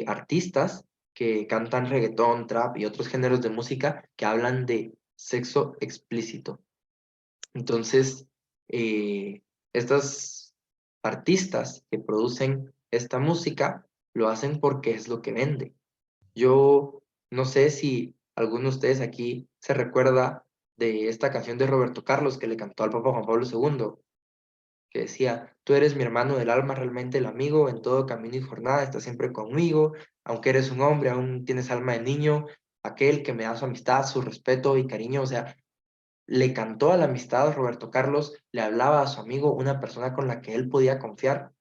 artistas que cantan reggaetón, trap y otros géneros de música que hablan de sexo explícito. Entonces, estos artistas que producen esta música lo hacen porque es lo que vende. Yo no sé si alguno de ustedes aquí se recuerda de esta canción de Roberto Carlos que le cantó al Papa Juan Pablo II, que decía, tú eres mi hermano del alma, realmente el amigo, en todo camino y jornada, estás siempre conmigo, aunque eres un hombre, aún tienes alma de niño, aquel que me da su amistad, su respeto y cariño, o sea, le cantó a la amistad a Roberto Carlos, le hablaba a su amigo, una persona con la que él podía confiar,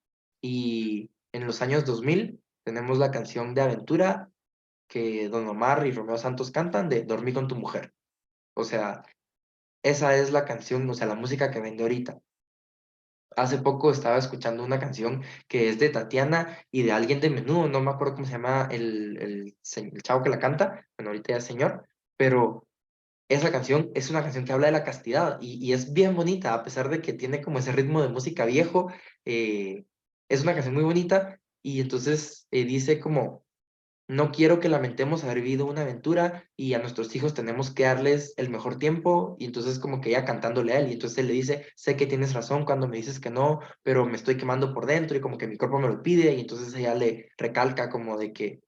y en los años 2000 tenemos la canción de Aventura que Don Omar y Romeo Santos cantan de Dormí con tu mujer. O sea, esa es la canción, o sea, la música que vende ahorita. Hace poco estaba escuchando una canción que es de Tatiana y de alguien de Menudo, no me acuerdo cómo se llama el chavo que la canta, bueno, ahorita ya es señor, pero esa canción es una canción que habla de la castidad y es bien bonita, a pesar de que tiene como ese ritmo de música viejo, es una canción muy bonita y entonces dice como no quiero que lamentemos haber vivido una aventura y a nuestros hijos tenemos que darles el mejor tiempo. Y entonces como que ella cantándole a él y entonces él le dice, sé que tienes razón cuando me dices que no, pero me estoy quemando por dentro y como que mi cuerpo me lo pide y entonces ella le recalca como de que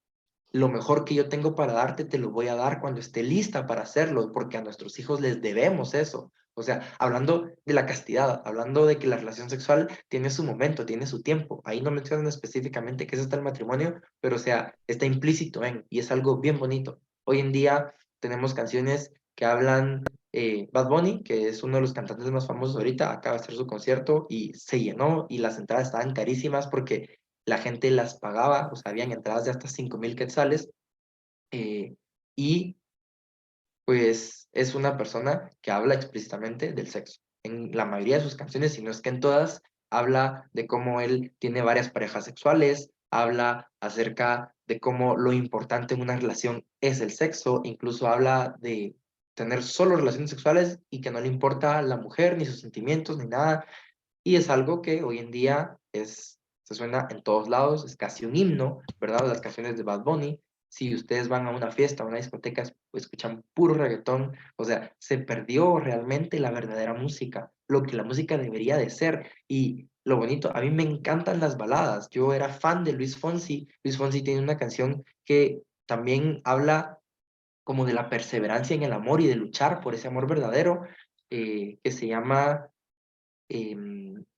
lo mejor que yo tengo para darte, te lo voy a dar cuando esté lista para hacerlo, porque a nuestros hijos les debemos eso. O sea, hablando de la castidad, hablando de que la relación sexual tiene su momento, tiene su tiempo. Ahí no mencionan específicamente qué es hasta el matrimonio, pero o sea, está implícito en, y es algo bien bonito. Hoy en día tenemos canciones que hablan, Bad Bunny, que es uno de los cantantes más famosos ahorita, acaba de hacer su concierto y se llenó y las entradas estaban carísimas porque la gente las pagaba, o sea, habían entradas de hasta 5,000 quetzales, eh, y pues es una persona que habla explícitamente del sexo. En la mayoría de sus canciones, si no es que en todas, habla de cómo él tiene varias parejas sexuales, habla acerca de cómo lo importante en una relación es el sexo, incluso habla de tener solo relaciones sexuales y que no le importa la mujer, ni sus sentimientos, ni nada, y es algo que hoy en día se suena en todos lados, es casi un himno, ¿verdad? Las canciones de Bad Bunny. Si ustedes van a una fiesta, a una discoteca, escuchan puro reggaetón, o sea, se perdió realmente la verdadera música, lo que la música debería de ser. Y lo bonito, a mí me encantan las baladas. Yo era fan de Luis Fonsi. Luis Fonsi tiene una canción que también habla como de la perseverancia en el amor y de luchar por ese amor verdadero, que se llama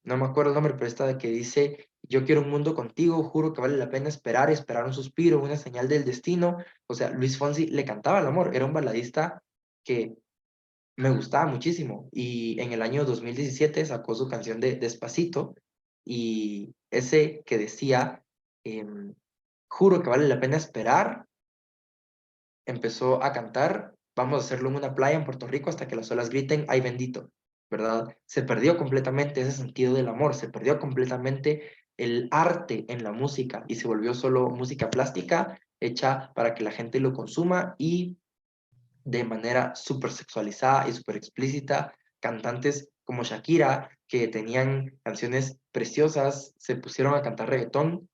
no me acuerdo el nombre, pero esta de que dice, yo quiero un mundo contigo, juro que vale la pena esperar, esperar un suspiro, una señal del destino. O sea, Luis Fonsi le cantaba el amor, era un baladista que me gustaba muchísimo. Y en el año 2017 sacó su canción de Despacito y ese que decía, em, juro que vale la pena esperar, empezó a cantar, vamos a hacerlo en una playa en Puerto Rico hasta que las olas griten, ay bendito, ¿verdad? Se perdió completamente ese sentido del amor, se perdió completamente el arte en la música y se volvió solo música plástica hecha para que la gente lo consuma y de manera súper sexualizada y súper explícita. Cantantes como Shakira, que tenían canciones preciosas, se pusieron a cantar reggaetón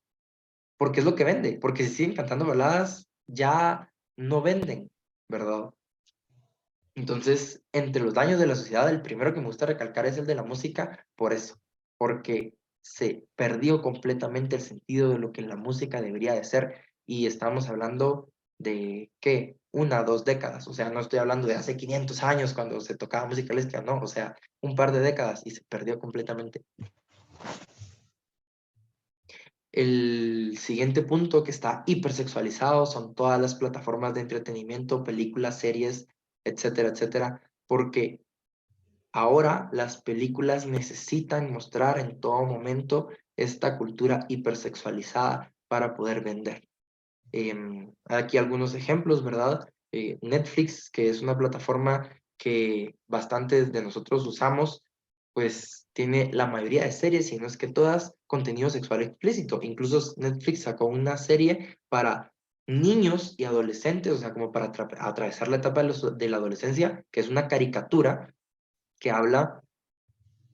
porque es lo que vende, porque si siguen cantando baladas, ya no venden, ¿verdad? Entonces, entre los daños de la sociedad, el primero que me gusta recalcar es el de la música, por eso, porque se perdió completamente el sentido de lo que la música debería de ser, y estamos hablando de, ¿qué? 1, 2 décadas, o sea, no estoy hablando de hace 500 años cuando se tocaba música clásica, no, o sea, un par de décadas y se perdió completamente. El siguiente punto que está hipersexualizado son todas las plataformas de entretenimiento, películas, series, etcétera, etcétera, porque ahora las películas necesitan mostrar en todo momento esta cultura hipersexualizada para poder vender. Aquí algunos ejemplos, ¿verdad? Netflix, que es una plataforma que bastantes de nosotros usamos, pues tiene la mayoría de series, si no es que todas, contenido sexual explícito. Incluso Netflix sacó una serie para niños y adolescentes, o sea, como para atravesar la etapa de la adolescencia, que es una caricatura que habla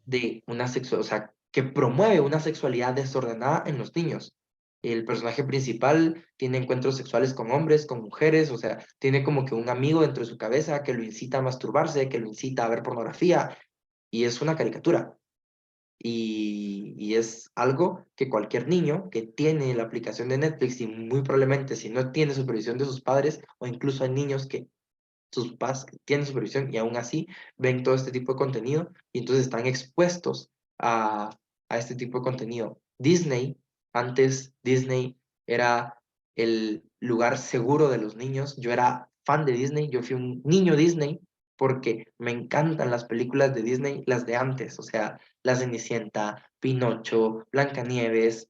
de una sexualidad, o sea, que promueve una sexualidad desordenada en los niños. El personaje principal tiene encuentros sexuales con hombres, con mujeres, o sea, tiene como que un amigo dentro de su cabeza que lo incita a masturbarse, que lo incita a ver pornografía, y es una caricatura. Y es algo que cualquier niño que tiene la aplicación de Netflix y muy probablemente si no tiene supervisión de sus padres, o incluso hay niños que sus papás tienen supervisión y aún así ven todo este tipo de contenido y entonces están expuestos a este tipo de contenido. Disney, antes Disney era el lugar seguro de los niños. Yo era fan de Disney, yo fui un niño Disney porque me encantan las películas de Disney, las de antes, o sea, La Cenicienta, Pinocho, Blancanieves,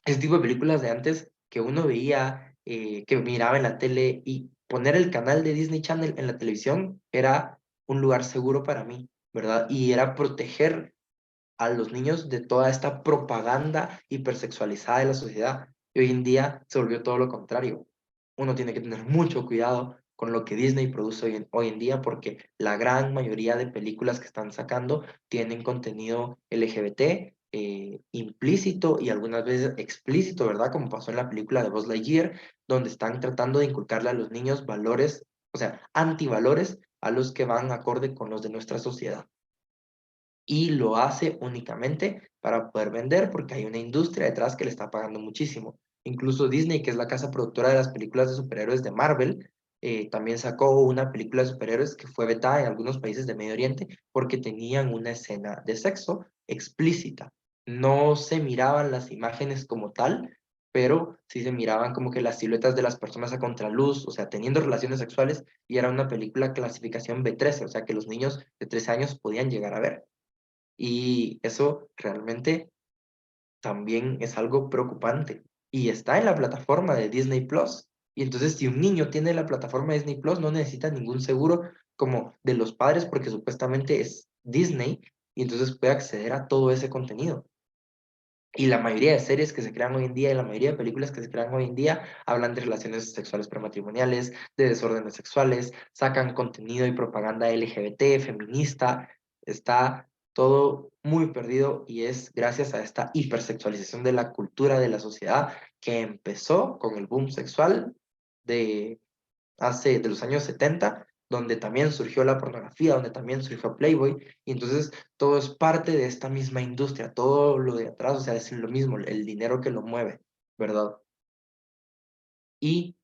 ese tipo de películas de antes que uno veía que miraba en la tele, y poner el canal de Disney Channel en la televisión era un lugar seguro para mí, ¿verdad? Y era proteger a los niños de toda esta propaganda hipersexualizada de la sociedad. Y hoy en día se volvió todo lo contrario. Uno tiene que tener mucho cuidado con lo que Disney produce hoy en día, porque la gran mayoría de películas que están sacando tienen contenido LGBT implícito y algunas veces explícito, ¿verdad? Como pasó en la película de Buzz Lightyear, donde están tratando de inculcarle a los niños valores, o sea, antivalores a los que van acorde con los de nuestra sociedad. Y lo hace únicamente para poder vender, porque hay una industria detrás que le está pagando muchísimo. Incluso Disney, que es la casa productora de las películas de superhéroes de Marvel, también sacó una película de superhéroes que fue vetada en algunos países de Medio Oriente porque tenían una escena de sexo explícita. No se miraban las imágenes como tal, pero sí se miraban como que las siluetas de las personas a contraluz, o sea, teniendo relaciones sexuales, y era una película clasificación B13, o sea, que los niños de 13 años podían llegar a ver. Y eso realmente también es algo preocupante. Y está en la plataforma de Disney Plus. Y entonces, si un niño tiene la plataforma de Disney Plus, no necesita ningún seguro como de los padres, porque supuestamente es Disney, y entonces puede acceder a todo ese contenido. Y la mayoría de series que se crean hoy en día y la mayoría de películas que se crean hoy en día hablan de relaciones sexuales prematrimoniales, de desórdenes sexuales, sacan contenido y propaganda LGBT, feminista. Está todo muy perdido, y es gracias a esta hipersexualización de la cultura de la sociedad que empezó con el boom sexual de de los años 70, donde también surgió la pornografía, donde también surgió Playboy, y entonces todo es parte de esta misma industria, todo lo de atrás, o sea, es lo mismo, el dinero que lo mueve, ¿verdad? Y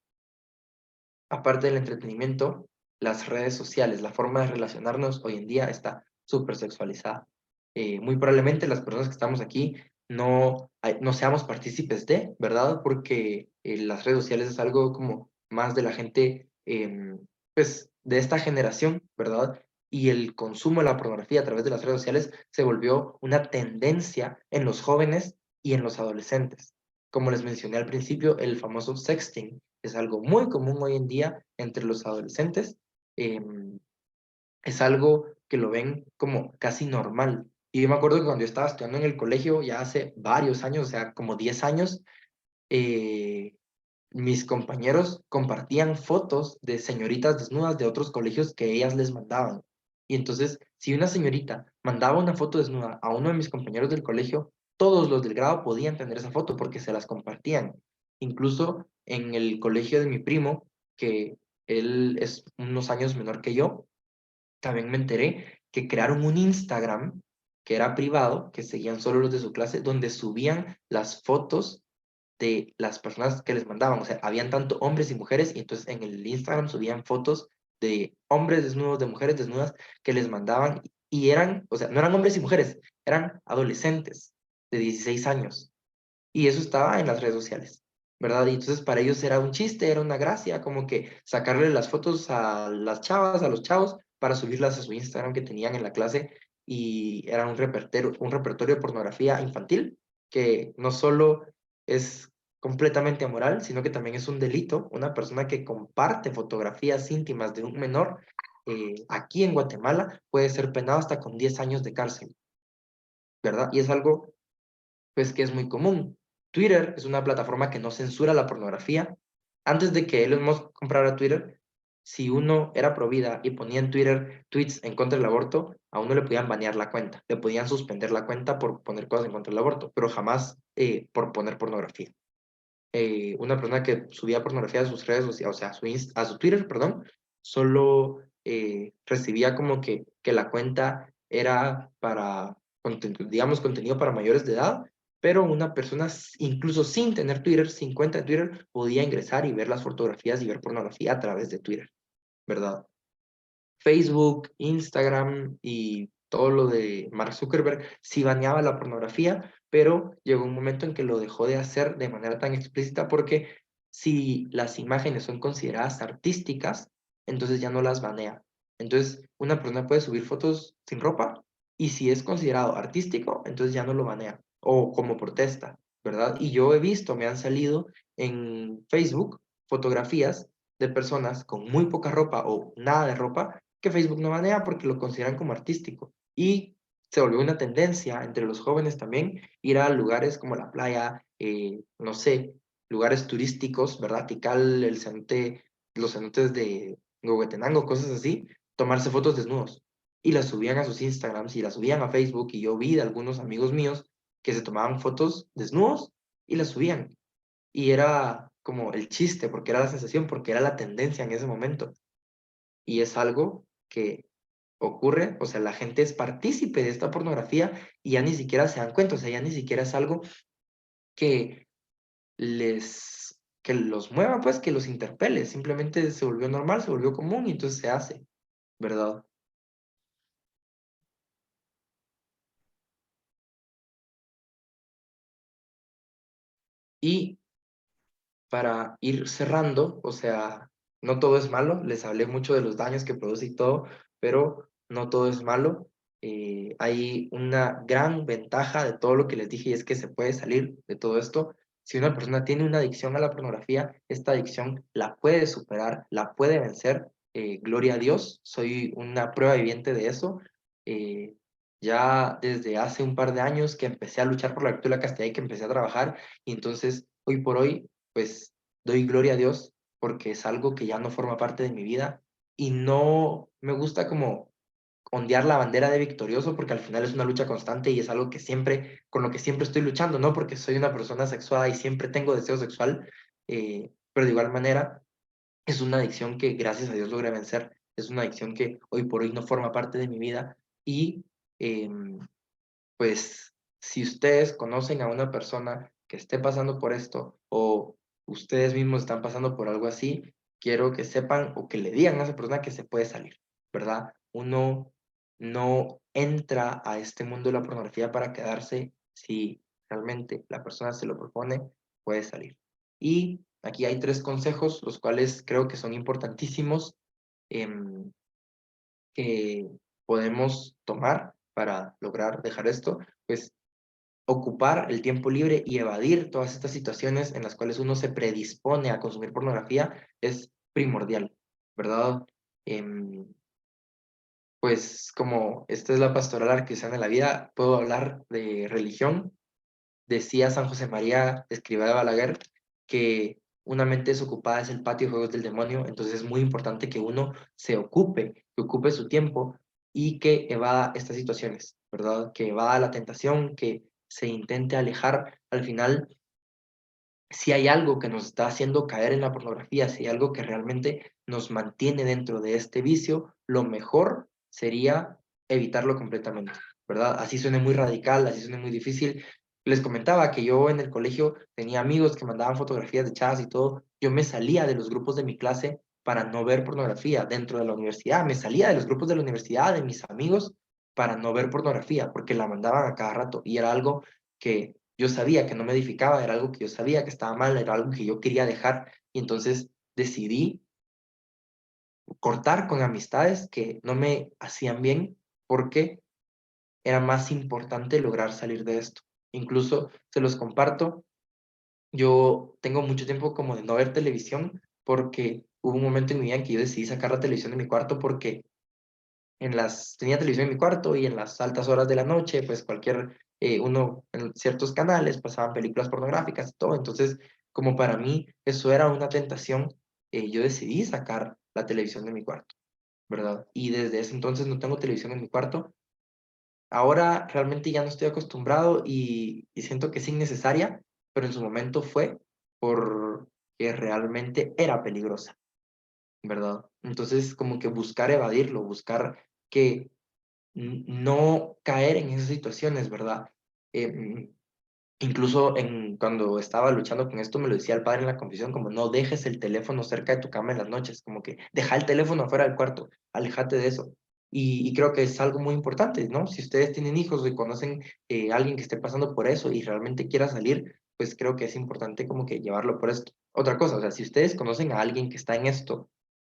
aparte del entretenimiento, las redes sociales, la forma de relacionarnos hoy en día está súper sexualizada. Muy probablemente las personas que estamos aquí no seamos partícipes de, ¿verdad? Porque las redes sociales es algo como más de la gente, pues, de esta generación, ¿verdad? Y el consumo de la pornografía a través de las redes sociales se volvió una tendencia en los jóvenes y en los adolescentes. Como les mencioné al principio, el famoso sexting es algo muy común hoy en día entre los adolescentes. Es algo que lo ven como casi normal. Y yo me acuerdo que cuando yo estaba estudiando en el colegio, ya hace varios años, o sea, como 10 años, eh, mis compañeros compartían fotos de señoritas desnudas de otros colegios que ellas les mandaban. Y entonces, si una señorita mandaba una foto desnuda a uno de mis compañeros del colegio, todos los del grado podían tener esa foto porque se las compartían. Incluso en el colegio de mi primo, que él es unos años menor que yo, también me enteré que crearon un Instagram que era privado, que seguían solo los de su clase, donde subían las fotos de las personas que les mandaban. O sea, habían tanto hombres y mujeres, y entonces en el Instagram subían fotos de hombres desnudos, de mujeres desnudas que les mandaban, y eran, o sea, no eran hombres y mujeres, eran adolescentes de 16 años. Y eso estaba en las redes sociales, ¿verdad? Y entonces para ellos era un chiste, era una gracia, como que sacarle las fotos a las chavas, a los chavos, para subirlas a su Instagram que tenían en la clase, y era un repertorio de pornografía infantil, que no solo es completamente amoral, sino que también es un delito. Una persona que comparte fotografías íntimas de un menor, aquí en Guatemala, puede ser penado hasta con 10 años de cárcel, ¿verdad? Y es algo, pues, que es muy común. Twitter es una plataforma que no censura la pornografía. Antes de que Elon Musk comprara Twitter, si uno era pro vida y ponía en Twitter tweets en contra del aborto, a uno le podían banear la cuenta, le podían suspender la cuenta por poner cosas en contra del aborto, pero jamás por poner pornografía. Una persona que subía pornografía a sus redes sociales, o sea, a su Twitter, perdón, solo recibía como que la cuenta era para, digamos, contenido para mayores de edad, pero una persona, incluso sin tener Twitter, sin cuenta de Twitter, podía ingresar y ver las fotografías y ver pornografía a través de Twitter, ¿verdad? Facebook, Instagram y todo lo de Mark Zuckerberg sí baneaba la pornografía, pero llegó un momento en que lo dejó de hacer de manera tan explícita, porque si las imágenes son consideradas artísticas, entonces ya no las banea. Entonces, una persona puede subir fotos sin ropa, y si es considerado artístico, entonces ya no lo banea, o como protesta, ¿verdad? Y yo he visto, me han salido en Facebook fotografías de personas con muy poca ropa o nada de ropa que Facebook no banea porque lo consideran como artístico. Y se volvió una tendencia entre los jóvenes también ir a lugares como la playa, no sé, lugares turísticos, ¿verdad? Tikal, el cenote, los cenotes de Huehuetenango, cosas así, tomarse fotos desnudos. Y las subían a sus Instagrams y las subían a Facebook, y yo vi de algunos amigos míos que se tomaban fotos desnudos y las subían. Y era como el chiste, porque era la sensación, porque era la tendencia en ese momento. Y es algo que ocurre, o sea, la gente es partícipe de esta pornografía y ya ni siquiera se dan cuenta, o sea, ya ni siquiera es algo que que los mueva, pues, que los interpele, simplemente se volvió normal, se volvió común y entonces se hace, ¿verdad? Y para ir cerrando, o sea, no todo es malo, les hablé mucho de los daños que produce y todo, pero no todo es malo. Hay una gran ventaja de todo lo que les dije y es que se puede salir de todo esto. Si una persona tiene una adicción a la pornografía, esta adicción la puede superar, la puede vencer. Gloria a Dios, soy una prueba viviente de eso. Eh, ya desde hace un par de años que empecé a luchar por la lectura de la castidad y que empecé a trabajar, y entonces hoy por hoy pues doy gloria a Dios porque es algo que ya no forma parte de mi vida y no me gusta como ondear la bandera de victorioso porque al final es una lucha constante y es algo que siempre, con lo que siempre estoy luchando, no porque soy una persona sexuada y siempre tengo deseo sexual, pero de igual manera es una adicción que gracias a Dios logré vencer, es una adicción que hoy por hoy no forma parte de mi vida y pues si ustedes conocen a una persona que esté pasando por esto o ustedes mismos están pasando por algo así, quiero que sepan o que le digan a esa persona que se puede salir, ¿verdad? Uno no entra a este mundo de la pornografía para quedarse. Si realmente la persona se lo propone, puede salir. Y aquí hay 3 consejos, los cuales creo que son importantísimos. em, que podemos tomar para lograr dejar esto, pues ocupar el tiempo libre y evadir todas estas situaciones en las cuales uno se predispone a consumir pornografía es primordial, ¿verdad? Em, pues como esta es la pastoral arquidiocesana de la vida, puedo hablar de religión. Decía San José María Escrivá de Balaguer que una mente desocupada es el patio de juegos del demonio, entonces es muy importante que uno que ocupe su tiempo y que evada estas situaciones, ¿verdad? Que evada la tentación, que se intente alejar. Al final, si hay algo que nos está haciendo caer en la pornografía, si hay algo que realmente nos mantiene dentro de este vicio, lo mejor sería evitarlo completamente, ¿verdad? Así suene muy radical, así suene muy difícil. Les comentaba que yo en el colegio tenía amigos que mandaban fotografías de chavas y todo. Yo me salía de los grupos de mi clase para no ver pornografía dentro de la universidad. Me salía de los grupos de la universidad, de mis amigos, para no ver pornografía, porque la mandaban a cada rato y era algo que yo sabía que no me edificaba, era algo que yo sabía que estaba mal, era algo que yo quería dejar, y entonces decidí cortar con amistades que no me hacían bien porque era más importante lograr salir de esto. Incluso se los comparto, yo tengo mucho tiempo como de no ver televisión porque hubo un momento en mi vida en que yo decidí sacar la televisión de mi cuarto porque tenía televisión en mi cuarto y en las altas horas de la noche, pues uno en ciertos canales pasaban películas pornográficas y todo, entonces como para mí eso era una tentación, yo decidí sacar la televisión de mi cuarto, ¿verdad? Y desde ese entonces no tengo televisión en mi cuarto. Ahora realmente ya no estoy acostumbrado y siento que es innecesaria, pero en su momento fue porque realmente era peligrosa, ¿verdad? Entonces como que buscar evadirlo, buscar que no caer en esas situaciones, ¿verdad? Em, Incluso cuando estaba luchando con esto me lo decía el padre en la confesión, como no dejes el teléfono cerca de tu cama en las noches, como que deja el teléfono afuera del cuarto, aléjate de eso. Y creo que es algo muy importante, ¿no? Si ustedes tienen hijos y conocen a alguien que esté pasando por eso y realmente quiera salir, pues creo que es importante como que llevarlo por esto. Otra cosa, o sea, si ustedes conocen a alguien que está en esto,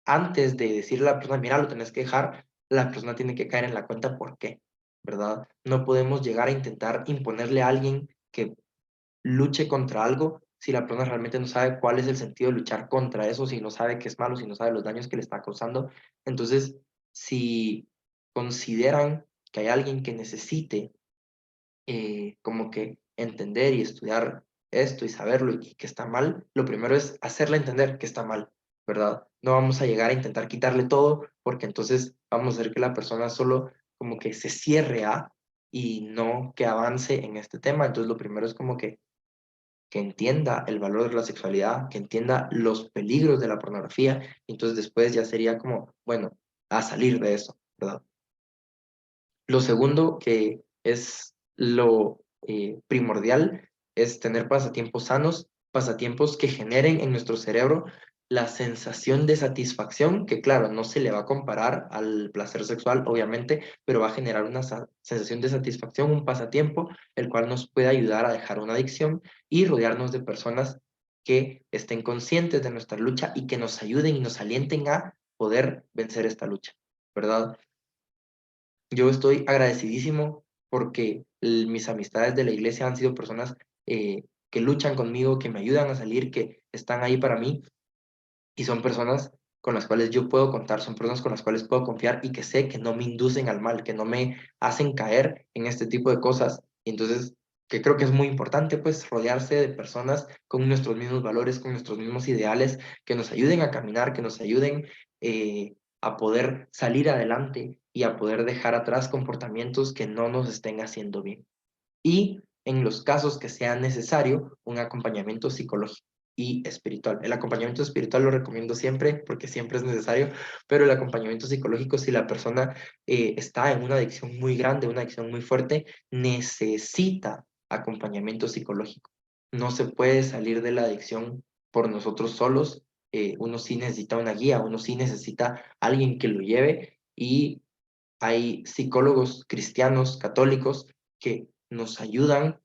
antes de decirle a la persona, mira, lo tenés que dejar, la persona tiene que caer en la cuenta por qué, ¿verdad? No podemos llegar a intentar imponerle a alguien que luche contra algo si la persona realmente no sabe cuál es el sentido de luchar contra eso, si no sabe que es malo, si no sabe los daños que le está causando. Entonces, si consideran que hay alguien que necesite como que entender y estudiar esto y saberlo y que está mal, lo primero es hacerle entender que está mal, ¿verdad? No vamos a llegar a intentar quitarle todo porque entonces vamos a hacer que la persona solo como que se cierre a y no que avance en este tema. Entonces lo primero es como que entienda el valor de la sexualidad, que entienda los peligros de la pornografía, y entonces después ya sería como, bueno, a salir de eso, ¿verdad? Lo segundo, que es lo primordial, es tener pasatiempos sanos, pasatiempos que generen en nuestro cerebro la sensación de satisfacción, que claro, no se le va a comparar al placer sexual, obviamente, pero va a generar una sensación de satisfacción, un pasatiempo, el cual nos puede ayudar a dejar una adicción y rodearnos de personas que estén conscientes de nuestra lucha y que nos ayuden y nos alienten a poder vencer esta lucha, ¿verdad? Yo estoy agradecidísimo porque mis amistades de la iglesia han sido personas que luchan conmigo, que me ayudan a salir, que están ahí para mí y son personas con las cuales yo puedo contar, son personas con las cuales puedo confiar y que sé que no me inducen al mal, que no me hacen caer en este tipo de cosas. Y entonces, que creo que es muy importante, pues, rodearse de personas con nuestros mismos valores, con nuestros mismos ideales, que nos ayuden a caminar, que nos ayuden a poder salir adelante y a poder dejar atrás comportamientos que no nos estén haciendo bien. Y en los casos que sea necesario, un acompañamiento psicológico y espiritual. El acompañamiento espiritual lo recomiendo siempre porque siempre es necesario, pero el acompañamiento psicológico, si la persona está en una adicción muy grande, una adicción muy fuerte, necesita acompañamiento psicológico. No se puede salir de la adicción por nosotros solos. Uno sí necesita una guía, uno sí necesita alguien que lo lleve y hay psicólogos cristianos, católicos, que nos ayudan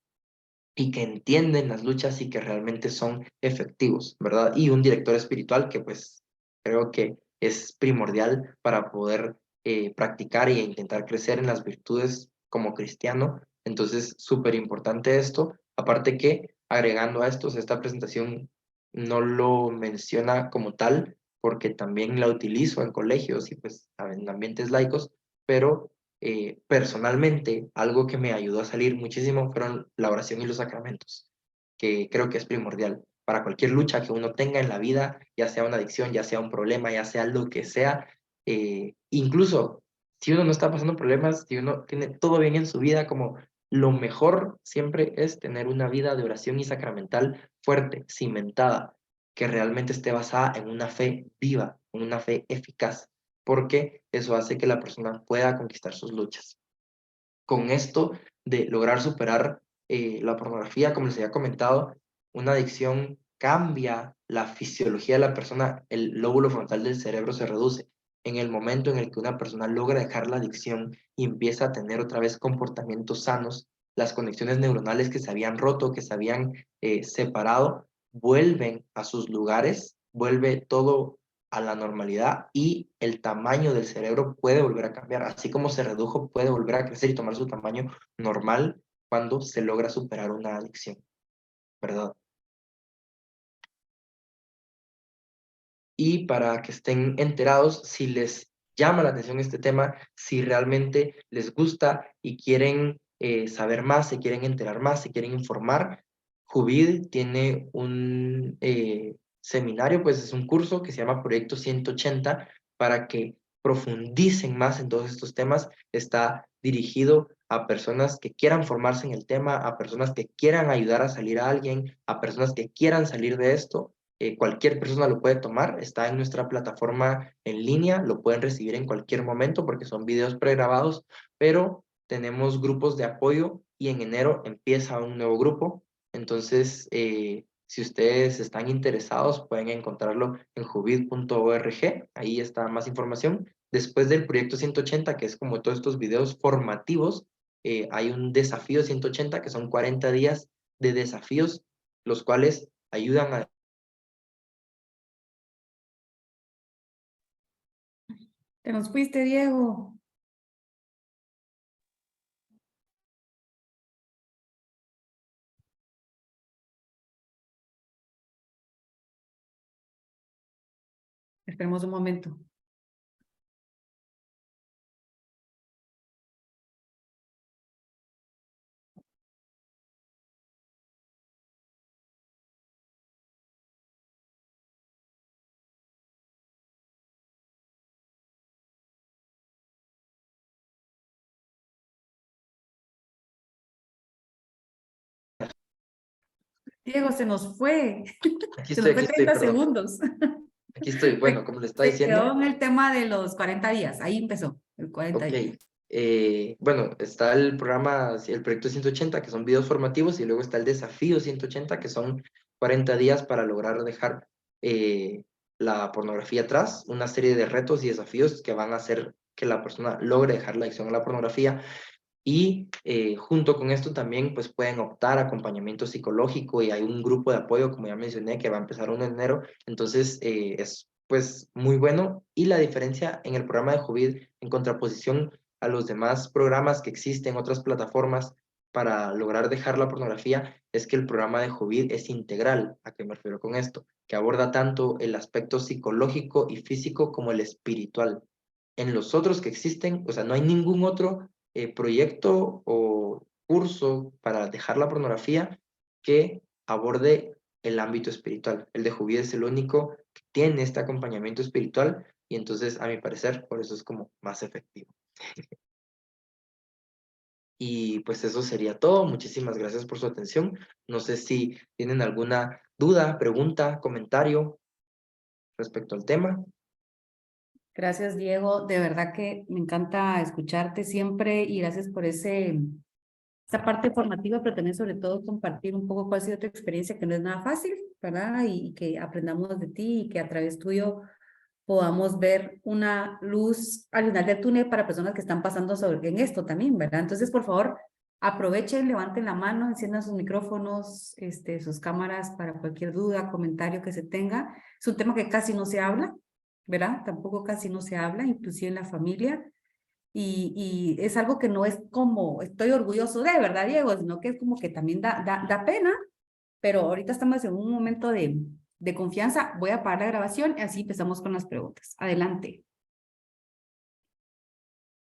y que entienden las luchas y que realmente son efectivos, ¿verdad? Y un director espiritual que pues creo que es primordial para poder practicar e intentar crecer en las virtudes como cristiano. Entonces, súper importante esto. Aparte que, agregando a esto, o sea, esta presentación no lo menciona como tal, porque también la utilizo en colegios y pues en ambientes laicos, pero personalmente, algo que me ayudó a salir muchísimo fueron la oración y los sacramentos, que creo que es primordial para cualquier lucha que uno tenga en la vida, ya sea una adicción, ya sea un problema, ya sea lo que sea, incluso si uno no está pasando problemas, si uno tiene todo bien en su vida, como lo mejor siempre es tener una vida de oración y sacramental fuerte, cimentada, que realmente esté basada en una fe viva, en una fe eficaz, porque eso hace que la persona pueda conquistar sus luchas. Con esto de lograr superar la pornografía, como les había comentado, una adicción cambia la fisiología de la persona, el lóbulo frontal del cerebro se reduce. En el momento en el que una persona logra dejar la adicción y empieza a tener otra vez comportamientos sanos, las conexiones neuronales que se habían roto, que se habían separado, vuelven a sus lugares, vuelve todo a la normalidad y el tamaño del cerebro puede volver a cambiar. Así como se redujo, puede volver a crecer y tomar su tamaño normal cuando se logra superar una adicción, ¿verdad? Y para que estén enterados, si les llama la atención este tema, si realmente les gusta y quieren saber más, se quieren enterar más, se quieren informar, Juvid tiene un seminario, pues es un curso que se llama Proyecto 180 para que profundicen más en todos estos temas. Está dirigido a personas que quieran formarse en el tema, a personas que quieran ayudar a salir a alguien, a personas que quieran salir de esto. Cualquier persona lo puede tomar, está en nuestra plataforma en línea, lo pueden recibir en cualquier momento porque son videos pregrabados, pero tenemos grupos de apoyo y en enero empieza un nuevo grupo. Entonces, si ustedes están interesados, pueden encontrarlo en juvid.org, ahí está más información. Después del proyecto 180, que es como todos estos videos formativos, hay un desafío 180, que son 40 días de desafíos, los cuales ayudan a Te nos fuiste, Diego. Esperemos un momento. Diego, se nos fue. Aquí Se nos estoy, fue aquí estoy, 30 perdón. segundos. Aquí estoy, bueno, como le estaba Se quedó diciendo, en el tema de los 40 días. Ahí empezó, el 40 ok. días. Bueno, está el programa, el proyecto 180, que son videos formativos, y luego está el desafío 180, que son 40 días para lograr dejar la pornografía atrás, una serie de retos y desafíos que van a hacer que la persona logre dejar la adicción a la pornografía. Y junto con esto también pues pueden optar a acompañamiento psicológico, y hay un grupo de apoyo, como ya mencioné, que va a empezar 1 de enero. Entonces es pues muy bueno. Y la diferencia en el programa de Jovid, en contraposición a los demás programas que existen en otras plataformas para lograr dejar la pornografía, es que el programa de Jovid es integral. ¿A qué me refiero con esto? Que aborda tanto el aspecto psicológico y físico como el espiritual. En los otros que existen, o sea, no hay ningún otro proyecto o curso para dejar la pornografía que aborde el ámbito espiritual. El de Juvid es el único que tiene este acompañamiento espiritual, y entonces, a mi parecer, por eso es como más efectivo. Y pues eso sería todo. Muchísimas gracias por su atención. No sé si tienen alguna duda, pregunta, comentario respecto al tema. Gracias, Diego. De verdad que me encanta escucharte siempre y gracias por esa parte formativa, pero también sobre todo compartir un poco cuál ha sido tu experiencia, que no es nada fácil, ¿verdad? Y que aprendamos de ti y que a través tuyo podamos ver una luz al final del túnel para personas que están pasando en esto también, ¿verdad? Entonces, por favor, aprovechen, levanten la mano, enciendan sus micrófonos, sus cámaras para cualquier duda, comentario que se tenga. Es un tema que casi no se habla, ¿verdad? Tampoco casi no se habla, inclusive en la familia. Y es algo que no es como, estoy orgulloso de, ¿verdad, Diego? Sino que es como que también da pena, pero ahorita estamos en un momento de confianza. Voy a parar la grabación y así empezamos con las preguntas. Adelante.